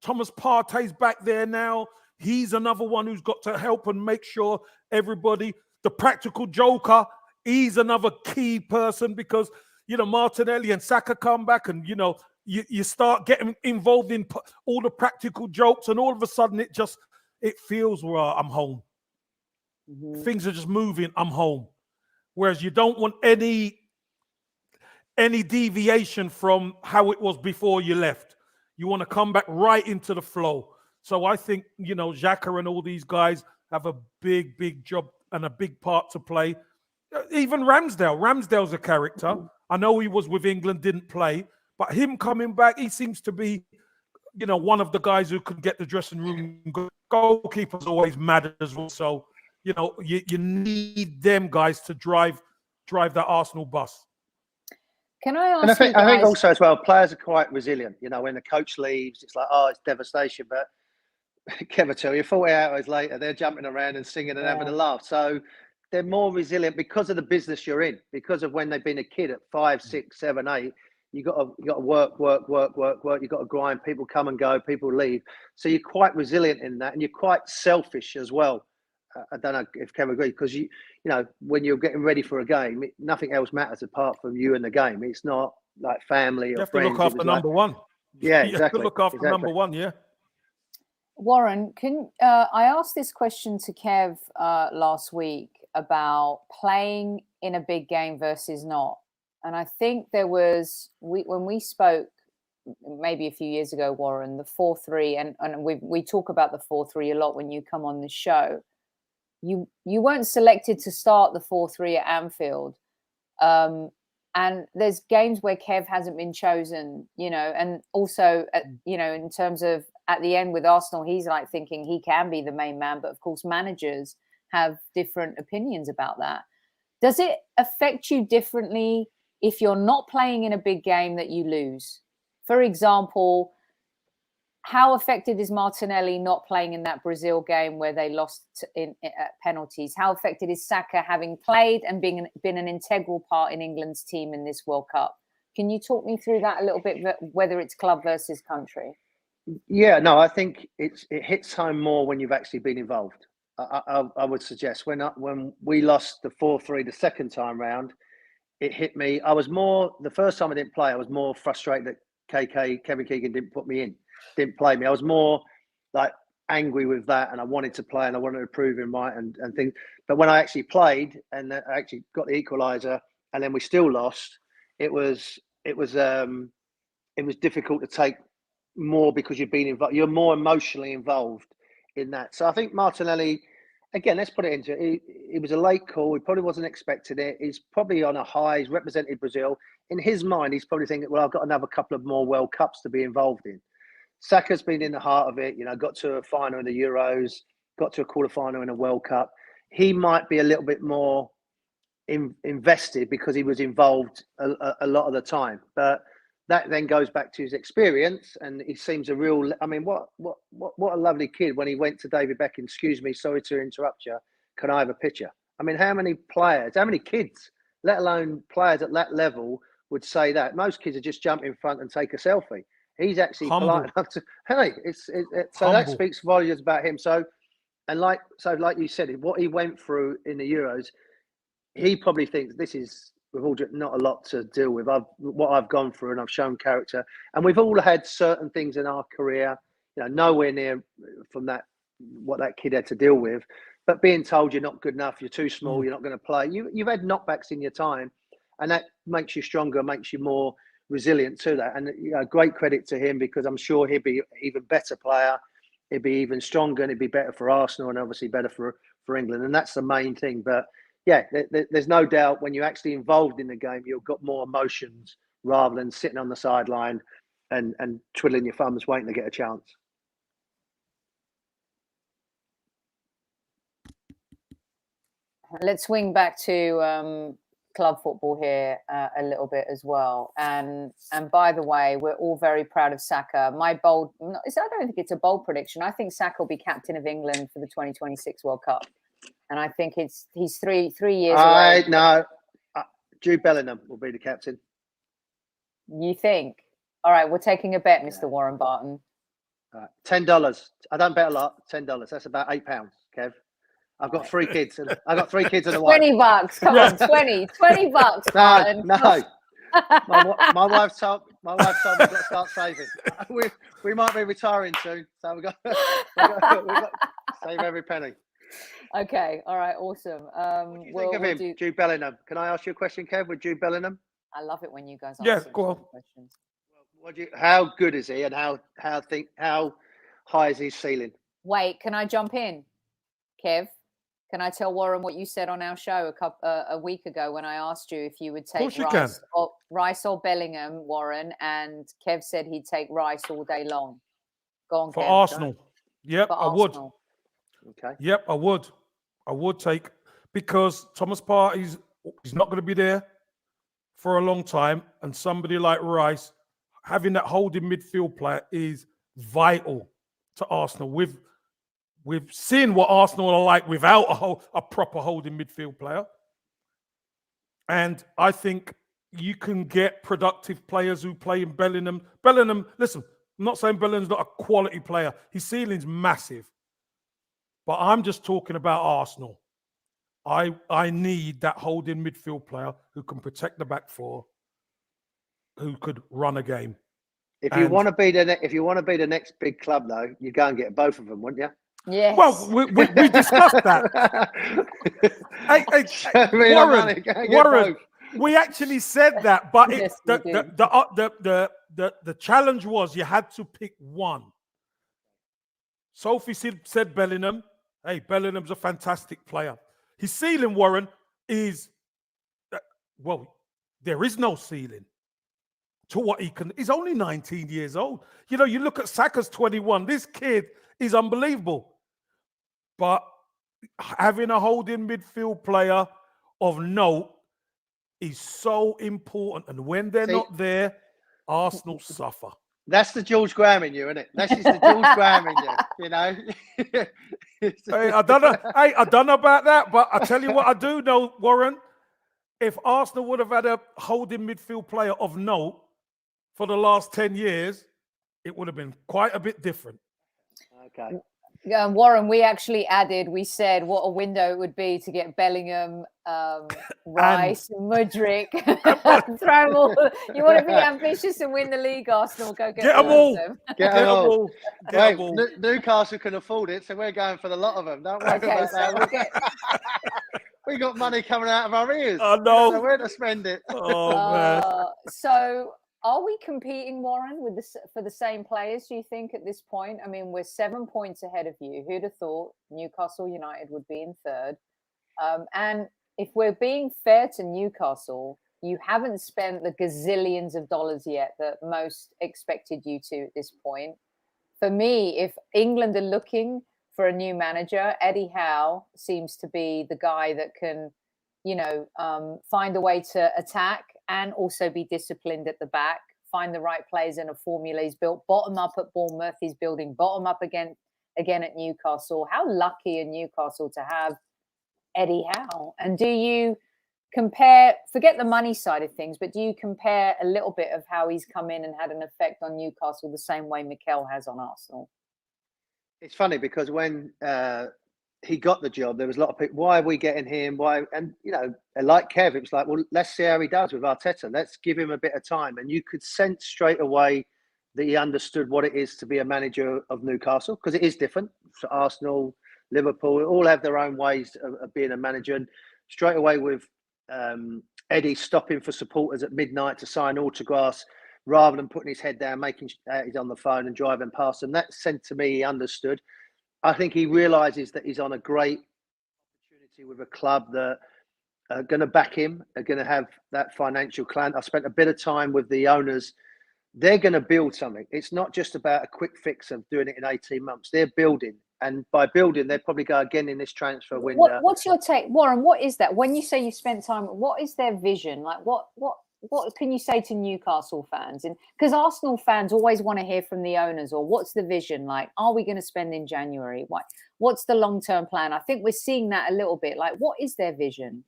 Thomas Partey's back there now. He's another one who's got to help and make sure everybody, the practical joker, he's another key person, because, you know, Martinelli and Saka come back and, you know, you start getting involved in all the practical jokes, and all of a sudden it feels, well, I'm home. Things are just moving, I'm home. Whereas you don't want any deviation from how it was before you left. You want to come back right into the flow. So I think, you know, Xhaka and all these guys have a big job and a big part to play. Even Ramsdale's a character. I know he was with England, didn't play, but him coming back, he seems to be, you know, one of the guys who could get the dressing room. Goalkeeper's always mad as well. So, you know, you need them guys to drive that Arsenal bus. Can I ask and I think, you guys... I think also as well, players are quite resilient. You know, when the coach leaves, it's like, oh, it's devastation. But Kevin, tell you, 48 hours later, they're jumping around and singing and having a laugh. So they're more resilient because of the business you're in, because of when they've been a kid at 5, 6, 7, 8. You got to work. You got to grind. People come and go. People leave. So you're quite resilient in that, and you're quite selfish as well. I don't know if Kevin agrees, because you know, when you're getting ready for a game, nothing else matters apart from you and the game. It's not like family or You have friends. to look after number one. Yeah, You exactly. have to look after number one. Yeah. Warren, I asked this question to Kev last week about playing in a big game versus not. And I think there was, when we spoke maybe a few years ago, Warren, the 4-3, and we talk about the 4-3 a lot when you come on the show. You weren't selected to start the 4-3 at Anfield. And there's games where Kev hasn't been chosen, you know, and also, you know, in terms of at the end with Arsenal, he's like thinking he can be the main man. But of course, managers have different opinions about that. Does it affect you differently if you're not playing in a big game that you lose? For example, how affected is Martinelli not playing in that Brazil game where they lost at penalties? How affected is Saka having played and been an integral part in England's team in this World Cup? Can you talk me through that a little bit, whether it's club versus country? Yeah, no, I think it hits home more when you've actually been involved. I would suggest when we lost the 4-3 the second time round, it hit me. I was more, the first time I didn't play, I was more frustrated that Kevin Keegan didn't put me in, didn't play me. I was more like angry with that, and I wanted to play and I wanted to prove him right and things. But when I actually played and I actually got the equaliser and then we still lost, it was difficult to take more because you've been involved. You're more emotionally involved in that. So I think Martinelli, again, let's put it into it. It was a late call. He probably wasn't expecting it. He's probably on a high. He's represented Brazil. In his mind, he's probably thinking, well, I've got another couple of more World Cups to be involved in. Saka's been in the heart of it, you know, got to a final in the Euros, got to a quarterfinal in a World Cup. He might be a little bit more invested because he was involved a lot of the time. But that then goes back to his experience, and he seems a real. I mean, what a lovely kid when he went to David Beckham. Excuse me, sorry to interrupt you. Can I have a picture? I mean, how many kids, let alone players at that level, would say that? Most kids would just jump in front and take a selfie. He's actually polite enough to. Hey, so that speaks volumes about him. So like you said, what he went through in the Euros, he probably thinks this is. We've all not a lot to deal with. What I've gone through, and I've shown character, and we've all had certain things in our career, you know, nowhere near from that what that kid had to deal with. But being told you're not good enough, you're too small, you're not going to play. You've had knockbacks in your time, and that makes you stronger, makes you more resilient to that. And you know, great credit to him, because I'm sure he'd be an even better player. He'd be even stronger, and it'd be better for Arsenal, and obviously better for England. And that's the main thing. But yeah, there's no doubt when you're actually involved in the game, you've got more emotions rather than sitting on the sideline and twiddling your thumbs waiting to get a chance. Let's swing back to club football here a little bit as well. And by the way, we're all very proud of Saka. I don't think it's a bold prediction. I think Saka will be captain of England for the 2026 World Cup. And I think he's three years away. No, Jude Bellingham will be the captain. You think? All right, we're taking a bet, Mr. Warren Barton. $10. I don't bet a lot. $10. That's about £8, Kev. I've got 3 kids. I've got 3 kids and a wife. $20. Come on, $20 bucks. No. My wife told me to start saving. We might be retiring soon, so we've got to save every penny. Okay, all right, awesome. What do you think of him, Jude Bellingham? Can I ask you a question, Kev, with Jude Bellingham? I love it when you guys ask go on. questions. How good is he, and how high is his ceiling? Wait, can I jump in, Kev? Can I tell Warren what you said on our show a week ago when I asked you if you would take Rice or Bellingham, Warren, and Kev said he'd take Rice all day long. Go on, for Kev. Arsenal. Yep, I would. Okay. Yep, I would take, because Thomas Partey's he's not going to be there for a long time, and somebody like Rice having that holding midfield player is vital to Arsenal. With We've seen what Arsenal are like without a proper holding midfield player. And I think you can get productive players who play in Bellingham. Bellingham, listen, I'm not saying Bellingham's not a quality player. His ceiling's massive. But I'm just talking about Arsenal. I need that holding midfield player who can protect the back four, who could run a game. If you want to be the next big club, though, you go and get both of them, wouldn't you? Yes. Well, we discussed that. Warren, we actually said that, but Yes, the challenge was you had to pick one. Sophie said Bellingham. Hey, Bellingham's a fantastic player. His ceiling, Warren, is there is no ceiling to what he can. He's only 19 years old. You know, you look at Saka's 21. This kid is unbelievable. But having a holding midfield player of note is so important. And when they're not there, Arsenal suffer. That's the George Graham in you, isn't it? That's just the George Graham in you, you know? Hey, I don't know about that, but I tell you what I do know, Warren. If Arsenal would have had a holding midfield player of note for the last 10 years, it would have been quite a bit different. Okay. Warren, we actually added, we said what a window it would be to get Bellingham, Rice, Mudryk, throw them all. You want to be ambitious and win the league, Arsenal, go get them all. Get them all. Get them all. Newcastle can afford it, so we're going for the lot of them. Don't worry about that. We got money coming out of our ears. I know. So where to spend it. Oh, man. So are we competing, Warren, for the same players, do you think, at this point? I mean, we're 7 points ahead of you. Who'd have thought Newcastle United would be in third? And if we're being fair to Newcastle, you haven't spent the gazillions of dollars yet that most expected you to at this point. For me, if England are looking for a new manager, Eddie Howe seems to be the guy that can, find a way to attack and also be disciplined at the back, find the right players in a formula. He's built bottom up at Bournemouth. He's building bottom up again at Newcastle. How lucky are Newcastle to have Eddie Howe? And do you compare, forget the money side of things, but do you compare a little bit of how he's come in and had an effect on Newcastle the same way Mikel has on Arsenal? It's funny because when he got the job, there was a lot of people, why are we getting him? Why? And, like Kev, it was like, well, let's see how he does with Arteta. Let's give him a bit of time. And you could sense straight away that he understood what it is to be a manager of Newcastle, because it is different. So Arsenal, Liverpool, all have their own ways of being a manager. And straight away with Eddie stopping for supporters at midnight to sign autographs, rather than putting his head down, making he's on the phone and driving past them. That sent to me he understood. I think he realises that he's on a great opportunity with a club that are going to back him, are going to have that financial clan. I spent a bit of time with the owners. They're going to build something. It's not just about a quick fix of doing it in 18 months. They're building. And by building, they'll probably go again in this transfer window. What's your take, Warren? What is that? When you say you spent time, what is their vision? Like, what can you say to Newcastle fans? And because Arsenal fans always want to hear from the owners, or what's the vision? Like, are we going to spend in January? What's the long-term plan? I think we're seeing that a little bit. Like, what is their vision?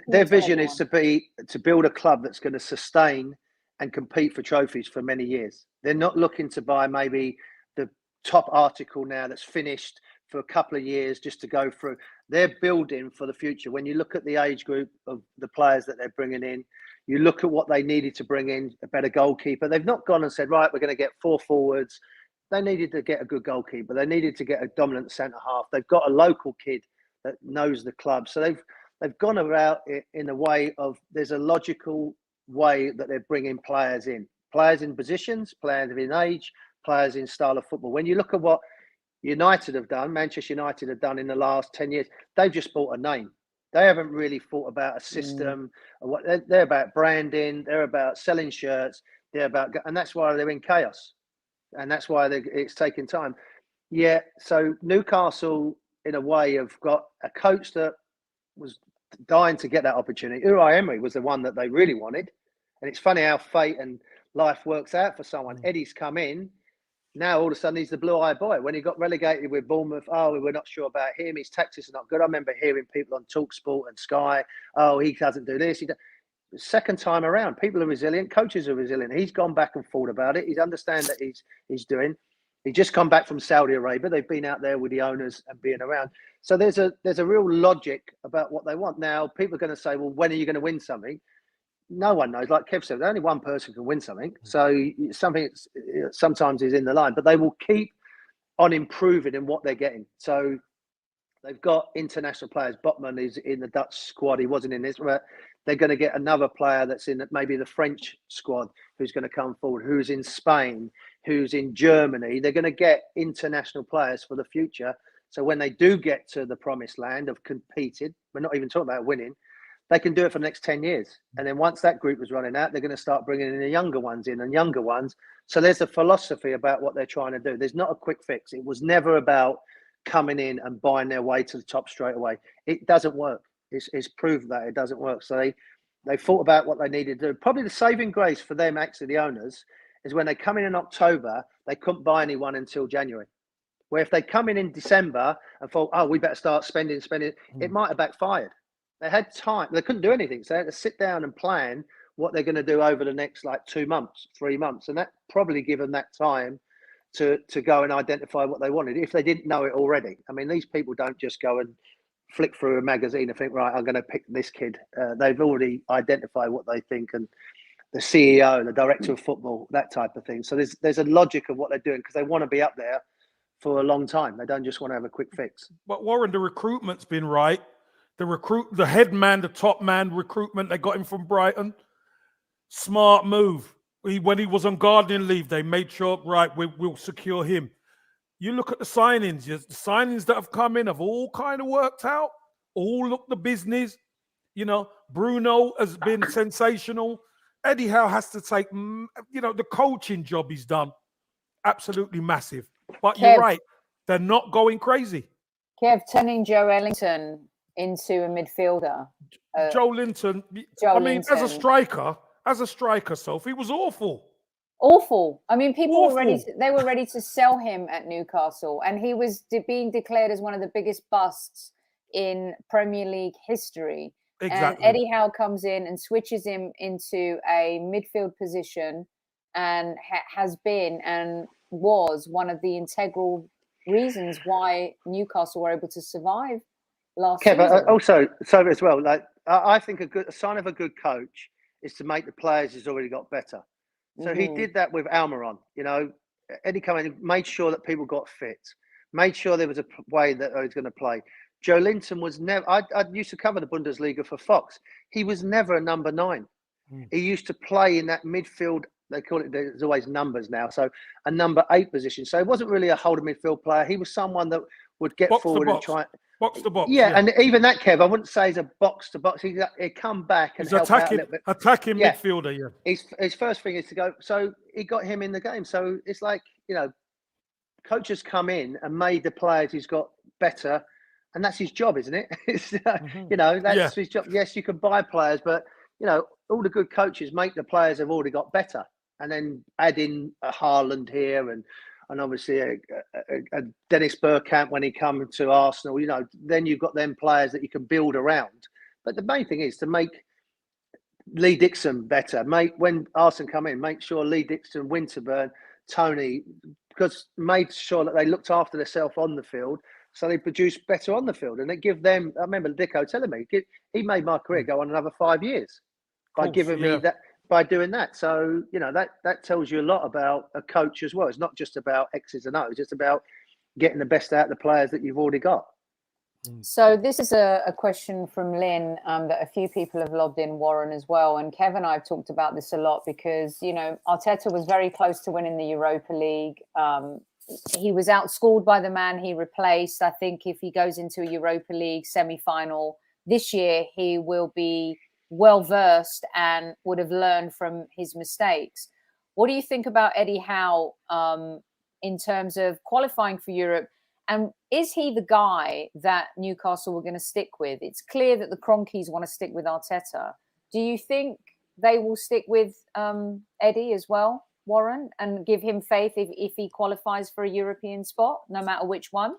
Their vision is to build a club that's going to sustain and compete for trophies for many years. They're not looking to buy maybe the top article now that's finished for a couple of years just to go through. They're building for the future. When you look at the age group of the players that they're bringing in, you look at what they needed to bring in, a better goalkeeper. They've not gone and said, right, we're going to get 4 forwards. They needed to get a good goalkeeper. They needed to get a dominant centre half. They've got a local kid that knows the club. So they've gone about it in a way of, there's a logical way that they're bringing players in positions, players in age, players in style of football. When you look at what United have done, Manchester United have done in the last 10 years, they've just bought a name. They haven't really thought about a system. Or what they're about branding. They're about selling shirts. And that's why they're in chaos. And that's why it's taking time. Yeah. So Newcastle, in a way, have got a coach that was dying to get that opportunity. Unai Emery was the one that they really wanted. And it's funny how fate and life works out for someone. Eddie's come in. Now all of a sudden he's the blue-eyed boy. When he got relegated with Bournemouth, oh, we're not sure about him. His tactics are not good. I remember hearing people on TalkSport and Sky, oh, he doesn't do this. Second time around, people are resilient. Coaches are resilient. He's gone back and thought about it. He's understand that he's doing. He's just come back from Saudi Arabia. They've been out there with the owners and being around. So there's a real logic about what they want. Now, people are going to say, well, when are you going to win something? No one knows. Like Kev said, only one person can win something. So something sometimes is in the line, but they will keep on improving in what they're getting. So they've got international players. Botman is in the Dutch squad. He wasn't in this, but they're going to get another player that's in maybe the French squad who's going to come forward, who's in Spain, who's in Germany. They're going to get international players for the future. So when they do get to the promised land of competed, we're not even talking about winning, they can do it for the next 10 years. And then once that group is running out, they're going to start bringing in the younger ones in and younger ones. So there's a philosophy about what they're trying to do. There's not a quick fix. It was never about coming in and buying their way to the top straight away. It doesn't work. It's proved that it doesn't work. So they thought about what they needed to do. Probably the saving grace for them, actually, the owners, is when they come in October, they couldn't buy anyone until January. Where if they come in December and thought, oh, we better start spending, it might have backfired. They had time. They couldn't do anything. So they had to sit down and plan what they're going to do over the next 2 months, 3 months. And that probably give them that time to go and identify what they wanted if they didn't know it already. I mean, these people don't just go and flick through a magazine and think, right, I'm going to pick this kid. They've already identified what they think, and the CEO, the director of football, that type of thing. So there's a logic of what they're doing because they want to be up there for a long time. They don't just want to have a quick fix. But Warren, the recruitment's been right. The head man, the top man recruitment, they got him from Brighton. Smart move. When he was on gardening leave, they made sure, right, we'll secure him. You look at the signings. The signings that have come in have all kind of worked out. All look the business. You know, Bruno has been sensational. Eddie Howe has to take, the coaching job he's done. Absolutely massive. But you're right. They're not going crazy. Kev, turning Joe Ellington into a midfielder. Joe Linton, as a striker, Sophie, was awful. Awful. I mean, people were ready to sell him at Newcastle, and he was being declared as one of the biggest busts in Premier League history. Exactly. And Eddie Howe comes in and switches him into a midfield position, and has been and was one of the integral reasons why Newcastle were able to survive last season. Also, so as well, I think a sign of a good coach is to make the players he's already got better. So he did that with Almiron. Eddie came in, made sure that people got fit, made sure there was a way that he was going to play. Joe Linton was never. I used to cover the Bundesliga for Fox. He was never a number 9. He used to play in that midfield. They call it. There's always numbers now. So a number 8 position. So he wasn't really a holding midfield player. He was someone that would get forward and try. Box to box. Yeah, and even that, Kev, I wouldn't say he's a box to box. He'd come back and help out a little bit. Attacking midfielder, yeah. His first thing is to go. So he got him in the game. So it's like, coaches come in and made the players he's got better, and that's his job, isn't it? It's, that's his job. Yes, you can buy players, but all the good coaches make the players have already got better, and then add in a Haaland here and obviously a Dennis Bergkamp when he comes to Arsenal. Then you've got them players that you can build around. But the main thing is to make Lee Dixon better. When Arsenal come in, make sure Lee Dixon, Winterburn, Tony, because made sure that they looked after themselves on the field, so they produced better on the field, and they give them. I remember Dicko telling me he made my career go on another 5 years by giving me that. By doing that. So, that tells you a lot about a coach as well. It's not just about X's and O's. It's about getting the best out of the players that you've already got. So this is a question from Lynn that a few people have lobbed in, Warren, as well. And Kev and I have talked about this a lot because, Arteta was very close to winning the Europa League. He was outscored by the man he replaced. I think if he goes into a Europa League semi-final this year, he will be well-versed and would have learned from his mistakes. What do you think about Eddie Howe in terms of qualifying for Europe? And is he the guy that Newcastle were going to stick with? It's clear that the Cronkies want to stick with Arteta. Do you think they will stick with Eddie as well? Warren, and give him faith if he qualifies for a European spot, no matter which one?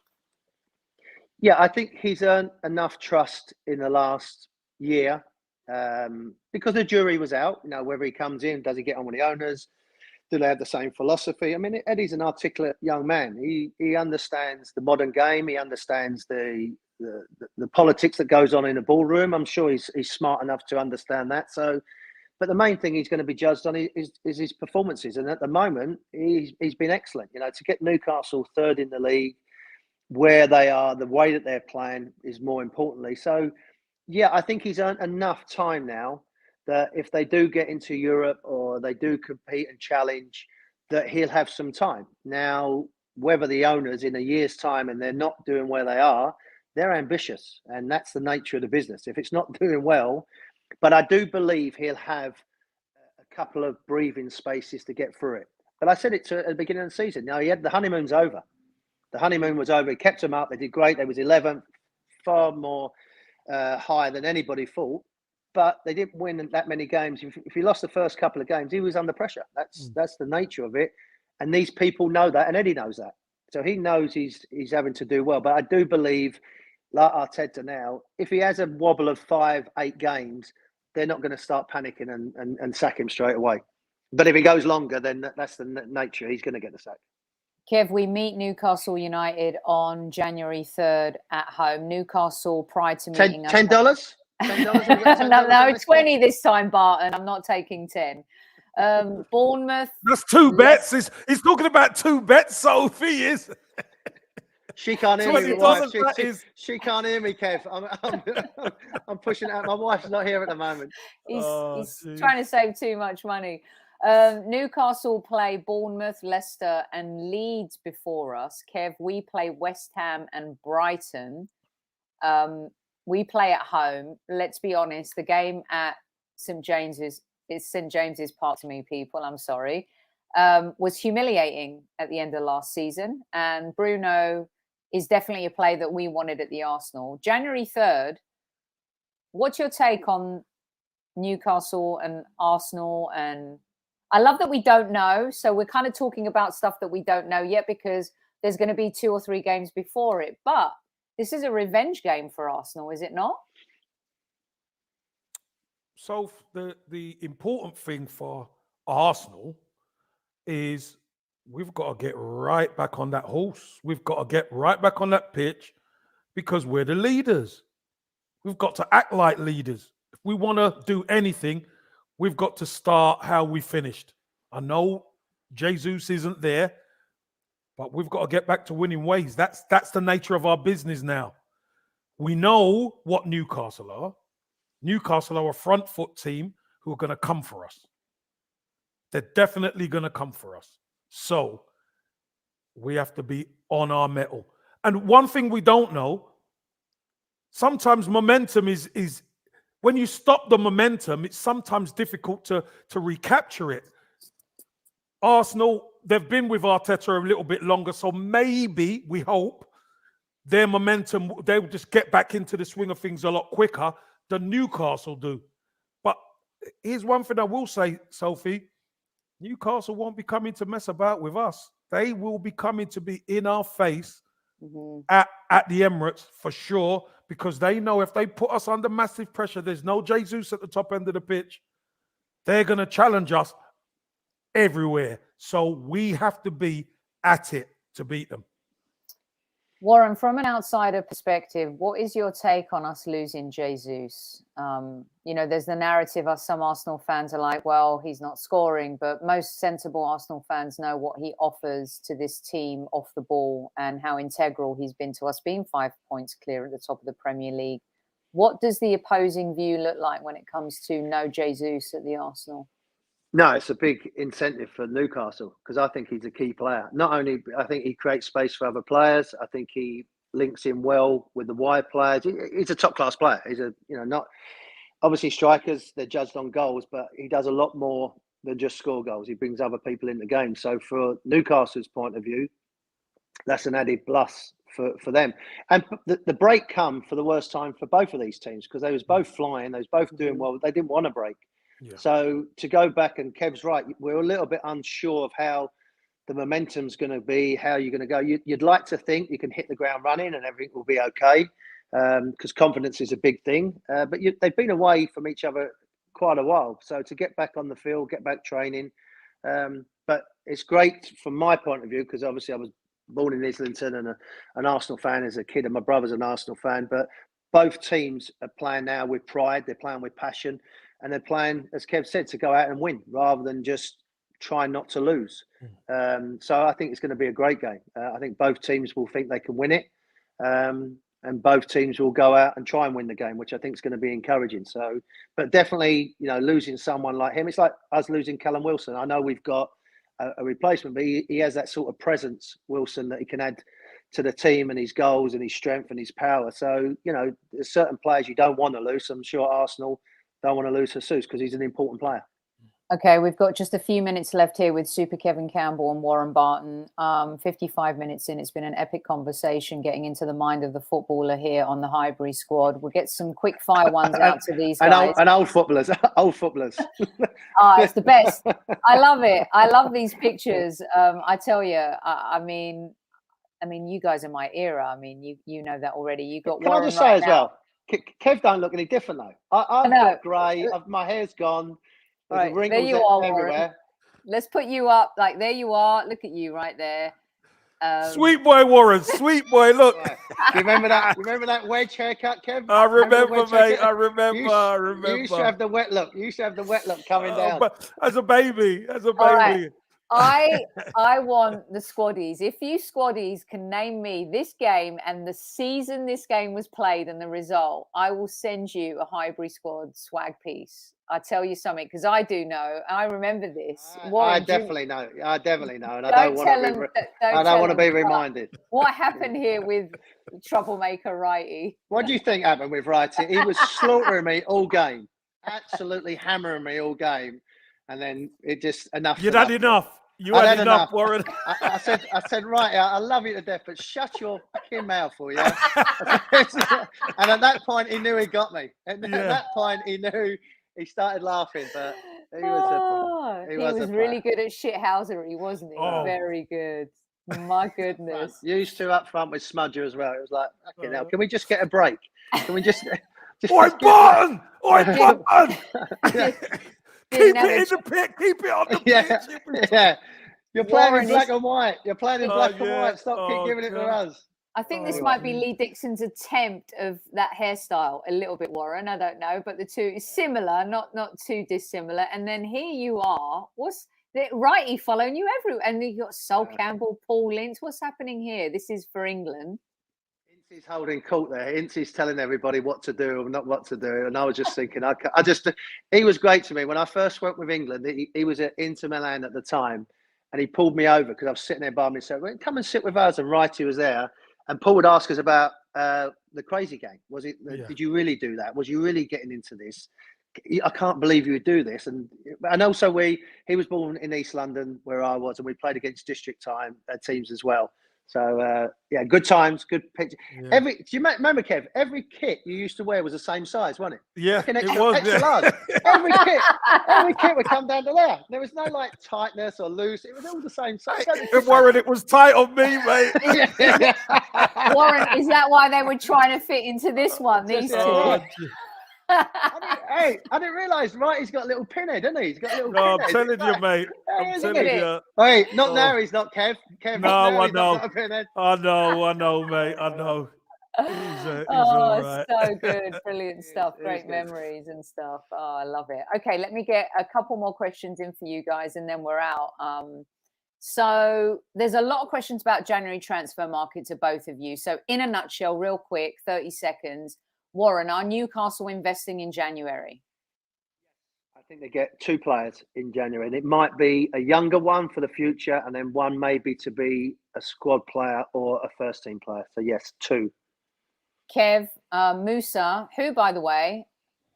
Yeah, I think he's earned enough trust in the last year because the jury was out. You know, whether he comes in, does he get on with the owners? Do they have the same philosophy? I mean, Eddie's an articulate young man. He understands the modern game. He understands the politics that goes on in a ballroom. I'm sure he's smart enough to understand that. So, but the main thing he's going to be judged on is his performances. And at the moment, he's been excellent. You know, to get Newcastle third in the league, where they are, the way that they're playing is more importantly. So, yeah, I think he's earned enough time now that if they do get into Europe or they do compete and challenge, that he'll have some time. Now, whether the owners in a year's time and they're not doing where they are, they're ambitious. And that's the nature of the business. If it's not doing well, but I do believe he'll have a couple of breathing spaces to get through it. But I said it at the beginning of the season. Now, the honeymoon's over. The honeymoon was over. He kept them up. They did great. They was 11th, far more higher than anybody thought. But they didn't win that many games. If he lost the first couple of games, he was under pressure. That's the nature of it. And these people know that, and Eddie knows that. So he knows he's having to do well. But I do believe, like Arteta now, if he has a wobble of 5-8 games, they're not going to start panicking and sack him straight away. But if he goes longer, then that's the nature. He's going to get the sack. Kev, we meet Newcastle United on January 3rd at home. Newcastle, prior to meeting us. $10? No, 20 this time, Barton. I'm not taking 10. Bournemouth. That's two bets. He's talking about two bets, Sophie is. She can't hear me. She can't hear me, Kev. I'm pushing out. My wife's not here at the moment. He's trying to save too much money. Newcastle play Bournemouth, Leicester and Leeds before us. Kev, we play West Ham and Brighton. We play at home. Let's be honest, the game at St James's Park to me, people, I'm sorry, was humiliating at the end of last season. And Bruno is definitely a play that we wanted at the Arsenal. January 3rd, what's your take on Newcastle and Arsenal? And I love that we don't know. So we're kind of talking about stuff that we don't know yet because there's going to be 2 or 3 games before it. But this is a revenge game for Arsenal, is it not? So the important thing for Arsenal is we've got to get right back on that horse. We've got to get right back on that pitch because we're the leaders. We've got to act like leaders. If we want to do anything, we've got to start how we finished. I know Jesus isn't there, but we've got to get back to winning ways. That's the nature of our business now. We know what Newcastle are. Newcastle are a front foot team who are going to come for us. They're definitely going to come for us. So we have to be on our mettle. And one thing we don't know, sometimes momentum is when you stop the momentum, it's sometimes difficult to recapture it. Arsenal, they've been with Arteta a little bit longer, so maybe, we hope, their momentum, they'll just get back into the swing of things a lot quicker than Newcastle do. But here's one thing I will say, Sophie. Newcastle won't be coming to mess about with us. They will be coming to be in our face at the Emirates for sure, because they know if they put us under massive pressure, there's no Jesus at the top end of the pitch. They're going to challenge us everywhere. So we have to be at it to beat them. Warren, from an outsider perspective, what is your take on us losing Jesus? There's the narrative of some Arsenal fans are like, well, he's not scoring, but most sensible Arsenal fans know what he offers to this team off the ball and how integral he's been to us being 5 points clear at the top of the Premier League. What does the opposing view look like when it comes to no Jesus at the Arsenal? No, it's a big incentive for Newcastle because I think he's a key player. Not only, I think he creates space for other players. I think he links in well with the wide players. He's a top-class player. He's not obviously strikers. They're judged on goals, but he does a lot more than just score goals. He brings other people in the game. So for Newcastle's point of view, that's an added plus for them. And the break come for the worst time for both of these teams because they was both flying. They was both doing well. They didn't want a break. Yeah. So to go back, and Kev's right, we're a little bit unsure of how the momentum's going to be, how you're going to go. You'd like to think you can hit the ground running and everything will be okay, because confidence is a big thing. But they've been away from each other quite a while. So to get back on the field, get back training. But it's great from my point of view, because obviously I was born in Islington and an Arsenal fan as a kid, and my brother's an Arsenal fan. But both teams are playing now with pride. They're playing with passion, and they're playing, as Kev said, to go out and win rather than just try not to lose. So I think it's going to be a great game. I think both teams will think they can win it, and both teams will go out and try and win the game, which I think is going to be encouraging. So, but definitely, losing someone like him, it's like us losing Callum Wilson. I know we've got a replacement, but he has that sort of presence, Wilson, that he can add to the team, and his goals and his strength and his power. So, there's certain players you don't want to lose. I'm sure Arsenal don't want to lose Jesus because he's an important player. Okay, we've got just a few minutes left here with Super Kevin Campbell and Warren Barton. 55 minutes in, it's been an epic conversation getting into the mind of the footballer here on the Highbury squad. We'll get some quick fire ones out to these guys. And old footballers, old footballers. It's the best. I love it. I love these pictures. I tell you, I mean, you guys are my era. I mean, you know that already. You got. Can Warren I just say right as now. well, Kev don't look any different though. I've got grey. My hair's gone. Right, there you are, Warren. Let's put you up. Like, there you are. Look at you right there. Sweet boy, Warren. Sweet boy. Look. Yeah. Remember that? Remember that wedge haircut, Kev? I remember, mate. I remember. You used to have the wet look. You used to have the wet look coming down. But as a baby. Right. I want the squaddies. If you squaddies can name me this game and the season this game was played and the result, I will send you a Highbury Squad swag piece. I tell you something, because I do know. I remember this. Warren, I definitely know. And I don't want to be reminded. What happened here with troublemaker Wrighty? What do you think happened with Wrighty? He was slaughtering me all game. Absolutely hammering me all game. And then it just enough. You'd had enough. You had enough, Warren. I said, right, I love you to death, but shut your fucking mouth, will you? And at that point, he knew he got me. At that point, he knew. He started laughing, but he was really good at shithousery, wasn't he? Oh. Very good. My goodness. Used to up front with Smudger as well. It was like, okay, now can we just get a break? Can we just? Oi, Barton! Oi, Barton! Keep it in the pit. Keep it on the pitch. Yeah. You're playing in black and white. You're playing in black and white. Stop keep giving it to us. I think this might be Lee Dixon's attempt of that hairstyle a little bit, Warren. I don't know, but the two is similar, not too dissimilar. And then here you are. What's the Wrighty following you everywhere? And you got Sol Campbell, Paul Ince. What's happening here? This is for England. Ince's holding court there. Ince's telling everybody what to do and not what to do. And I was just thinking, he was great to me. When I first went with England, he was at Inter Milan at the time. And he pulled me over because I was sitting there by myself. Well, come and sit with us. And Wrighty was there. And Paul would ask us about the crazy game. Was it? Did you really do that? Was you really getting into this? I can't believe you would do this. And also he was born in East London where I was, and we played against district teams as well. So good times, good picture. Yeah. Do you remember, Kev? Every kit you used to wear was the same size, wasn't it? Yeah, it was. Extra large. every kit would come down to there. There was no tightness or loose. It was all the same size. Warren, it was tight on me, mate. Warren, is that why they were trying to fit into this one? These two. I didn't realise Wrighty's got a little pinhead, hasn't he? He's got a little pinhead. I'm telling you, mate. I'm telling you. Wait, not now. He's not Kev. No, I know. I know, mate. I know. He's all right. So good. Brilliant stuff. Great memories and stuff. Oh, I love it. Okay, let me get a couple more questions in for you guys and then we're out. So there's a lot of questions about January transfer market to both of you. So in a nutshell, real quick, 30 seconds. Warren, are Newcastle investing in January? I think they get 2 players in January. And it might be a younger one for the future and then one maybe to be a squad player or a first team player. So yes, 2. Kev, Musa, who, by the way,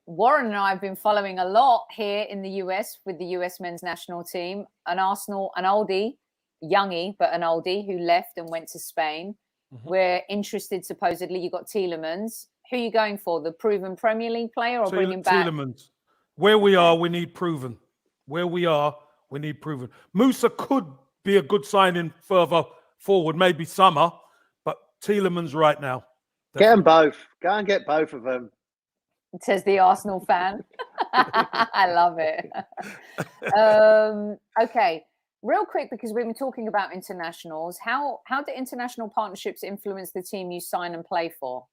Warren and I have been following a lot here in the US with the US men's national team, an oldie, youngie, but an oldie who left and went to Spain. Mm-hmm. We're interested, supposedly, you got Tielemans. Who are you going for? The proven Premier League player or bringing back? Tielemans. Where we are, we need proven. Where we are, we need proven. Musa could be a good signing further forward, maybe summer, but Tielemans right now. Get them both. Go and get both of them. Says the Arsenal fan. I love it. Okay, real quick, because we've been talking about internationals. How do international partnerships influence the team you sign and play for?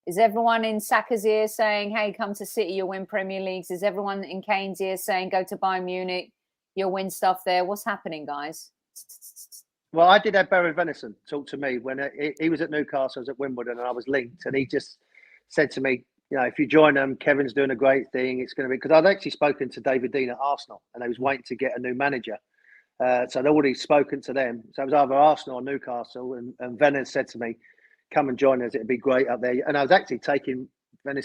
Is everyone in Saka's ear saying, hey, come to City, you'll win Premier Leagues? Is everyone in Kane's ear saying, go to Bayern Munich, you'll win stuff there? What's happening, guys? Well, I did have Barry Venison talk to me when he was at Newcastle, I was at Wimbledon, and I was linked. And he just said to me, you know, if you join them, Kevin's doing a great thing. It's going to be, because I'd actually spoken to David Dean at Arsenal, and they was waiting to get a new manager. So I'd already spoken to them. So it was either Arsenal or Newcastle. And Venison said to me, come and join us. It'd be great up there. And I was actually taking Barry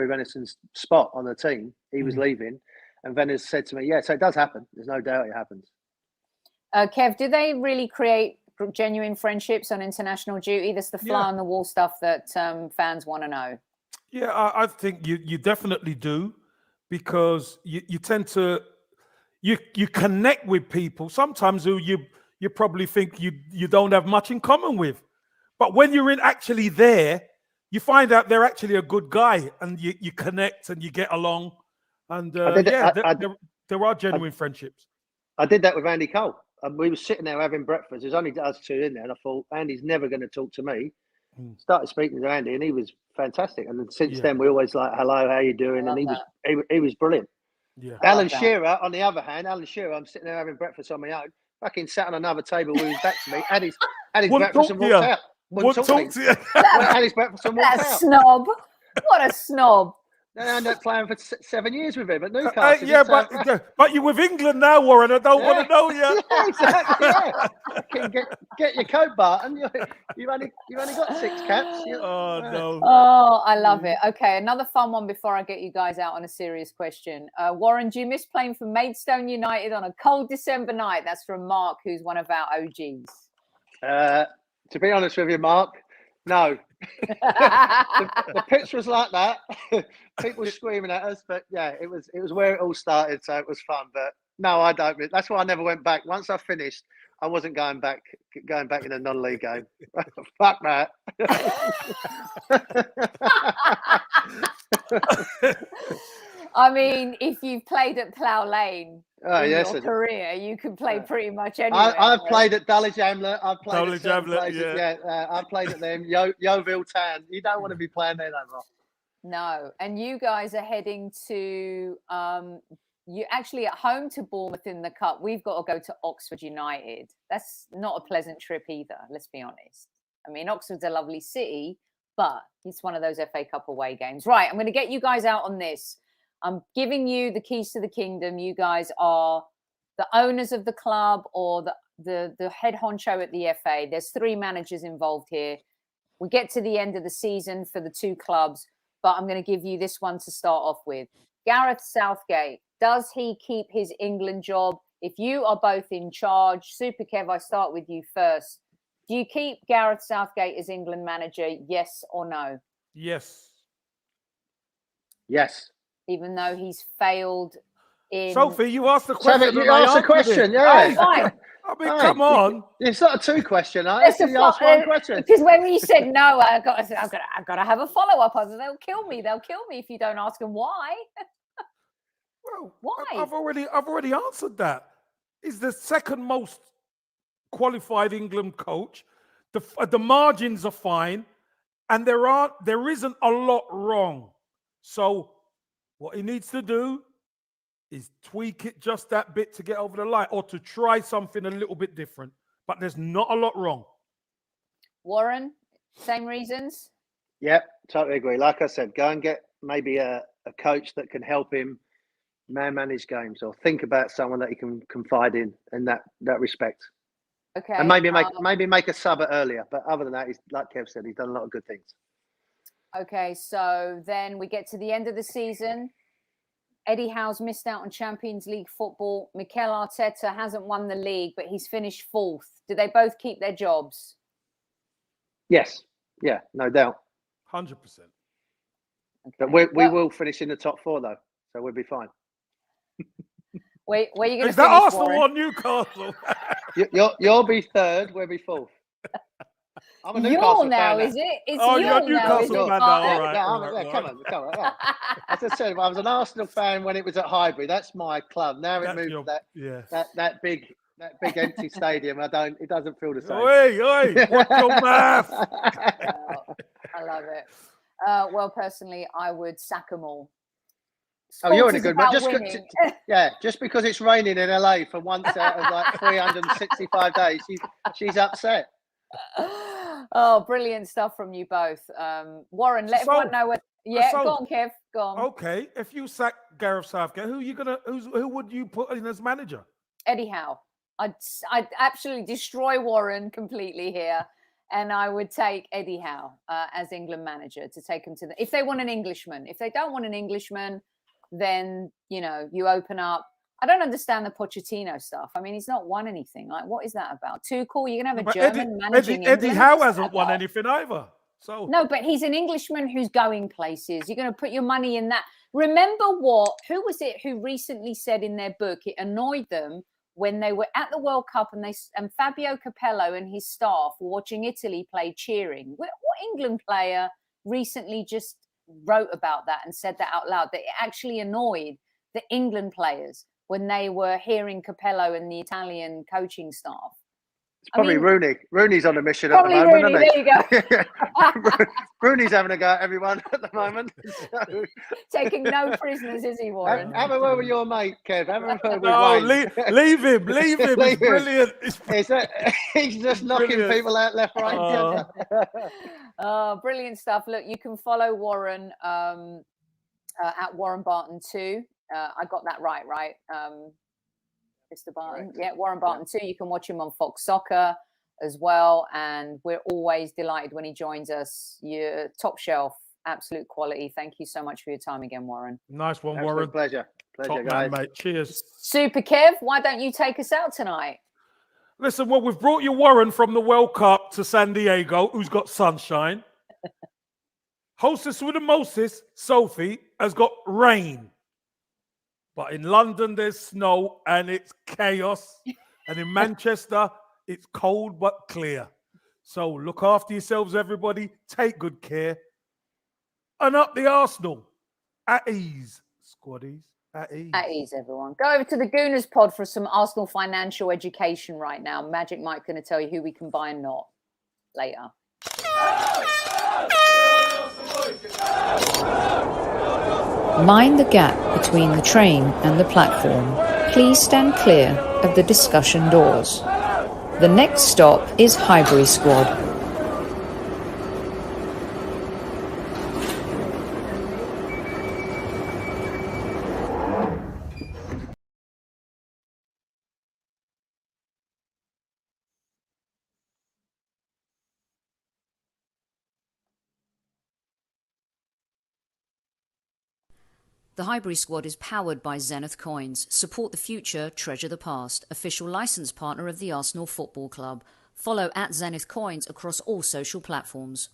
Venison's spot on the team. He was leaving. And Venison said to me, yeah, so it does happen. There's no doubt it happens. Kev, do they really create genuine friendships on international duty? That's the fly on the wall stuff that fans want to know. Yeah, I think you definitely do, because you tend to you connect with people sometimes who you probably think you don't have much in common with, but when you're actually there, you find out they're actually a good guy, and you connect and you get along, and there are genuine friendships. I did that with Andy Cole. We were sitting there having breakfast. There's only us two in there, and I thought, Andy's never going to talk to me. Started speaking to Andy, and he was fantastic. And then since then, we always like, hello, how you doing? And he was brilliant. Yeah. Alan Shearer, on the other hand, I'm sitting there having breakfast on my own. Fucking sat on another table with his back to me, had his breakfast and walked out. Wouldn't talk to you. Had his breakfast and walked out. That snob. What a snob. Then I ended up playing for 7 years with him at Newcastle. But you're with England now, Warren. I don't want to know you. Yeah, exactly. Yeah. Get your coat, Barton. You've only got 6 caps. Oh no. Oh, I love it. Okay, another fun one before I get you guys out on a serious question. Warren, do you miss playing for Maidstone United on a cold December night? That's from Mark, who's one of our OGs. To be honest with you, Mark, no. the pitch was like that. People were screaming at us, but yeah, it was where it all started, so it was fun. But no, I don't. That's why I never went back. Once I finished, I wasn't going back in a non-league game. Fuck that. I mean, if you've played at Plough Lane in your career, you can play pretty much anywhere. I've played at Dulwich Hamlet. I've played at certain places. I've played at them. Yeovil Town. You don't want to be playing there no more. No. And you guys are heading to you're actually at home to Bournemouth in the Cup. We've got to go to Oxford United. That's not a pleasant trip either, let's be honest. I mean, Oxford's a lovely city, but it's one of those FA Cup away games. Right, I'm going to get you guys out on this. I'm giving you the keys to the kingdom. You guys are the owners of the club or the head honcho at the FA. There's 3 managers involved here. We get to the end of the season for the 2 clubs, but I'm going to give you this one to start off with. Gareth Southgate, does he keep his England job? If you are both in charge, Super Kev, I start with you first. Do you keep Gareth Southgate as England manager, yes or no? Yes. Yes. Even though he's failed in... Sophie, you asked the question. You asked the question, yeah. I mean, come on. It's not a 2 question. I actually asked 1 question. Because when you said no, I've got to have a follow-up. They'll kill me. They'll kill me if you don't ask them why. Well, why? I've already answered that. He's the second most qualified England coach. The margins are fine, and there isn't a lot wrong. So what he needs to do is tweak it just that bit to get over the line, or to try something a little bit different. But there's not a lot wrong. Warren, same reasons? Yep, totally agree. Like I said, go and get maybe a coach that can help him manage games, or think about someone that he can confide in that respect. Okay. And maybe make a sub earlier. But other than that, he's, like Kev said, he's done a lot of good things. Okay, so then we get to the end of the season. Eddie Howe's missed out on Champions League football. Mikel Arteta hasn't won the league, but he's finished 4th. Do they both keep their jobs? Yes. Yeah, no doubt. 100%. But we will finish in the top 4 though, so we'll be fine. Where are you going to Is that finish, Arsenal Warren? or Newcastle? You'll be 3rd, we'll be 4th. I'm a You're Newcastle now, fan. is it? It's Oh, you're you're now, is Newcastle it? fan now. All right. Yeah, come on. Yeah. As I said, I was an Arsenal fan when it was at Highbury. That's my club. Now it moved to that big empty stadium. It doesn't feel the same. Oi, watch your mouth. I love it. Well, personally, I would sack them all. Oh, you're in a Sport is good mood. about Just because it's raining in LA for once out of like 365 days, she's upset. Oh, brilliant stuff from you both. Warren, let everyone know what. Yeah, go on, Kev. Go on. Okay, if you sack Gareth Southgate, who would you put in as manager? Eddie Howe. I'd absolutely destroy Warren completely here, and I would take Eddie Howe as England manager to take him to if they want an Englishman. If they don't want an Englishman, then you open up. I don't understand the Pochettino stuff. I mean, he's not won anything. Like, what is that about? Tuchel, you're gonna have a German managing Eddie England? Howe hasn't won anything either. So no, but he's an Englishman who's going places. You're going to put your money in that. Remember who was it who recently said in their book it annoyed them when they were at the World Cup and Fabio Capello and his staff were watching Italy play cheering. What England player recently just wrote about that and said that out loud, that it actually annoyed the England players when they were hearing Capello and the Italian coaching staff? It's probably Rooney. Rooney's on a mission at the moment, Rooney, isn't he? there you go. Rooney's having a go at everyone at the moment. So. Taking no prisoners, is he, Warren? Have a word with your mate, Kev. Have a word with Wayne. Leave him. It's brilliant. He's just knocking people out left, right, and centre. Brilliant stuff. Look, you can follow Warren at Warren Barton 2. I got that right? Mr. Barton. Correct. Yeah, Warren Barton 2. You can watch him on Fox Soccer as well. And we're always delighted when he joins us. You're top shelf, absolute quality. Thank you so much for your time again, Warren. Nice one, Warren. Pleasure, top guys. Man, mate. Cheers. Super Kev, why don't you take us out tonight? Listen, well, we've brought you Warren from the World Cup to San Diego, who's got sunshine. Hostess with the mostest, Sophie, has got rain. But in London, there's snow and it's chaos. And in Manchester, it's cold but clear. So look after yourselves, everybody. Take good care. And up the Arsenal. At ease, squaddies. At ease. At ease, everyone. Go over to the Gooners pod for some Arsenal financial education right now. Magic Mike going to tell you who we can buy and not. Later. Mind the gap between the train and the platform. Please stand clear of the discussion doors. The next stop is Highbury Squad. The Highbury Squad is powered by ZENITH Coins. Support the future, treasure the past. Official licence partner of the Arsenal Football Club. Follow at ZENITH Coins across all social platforms.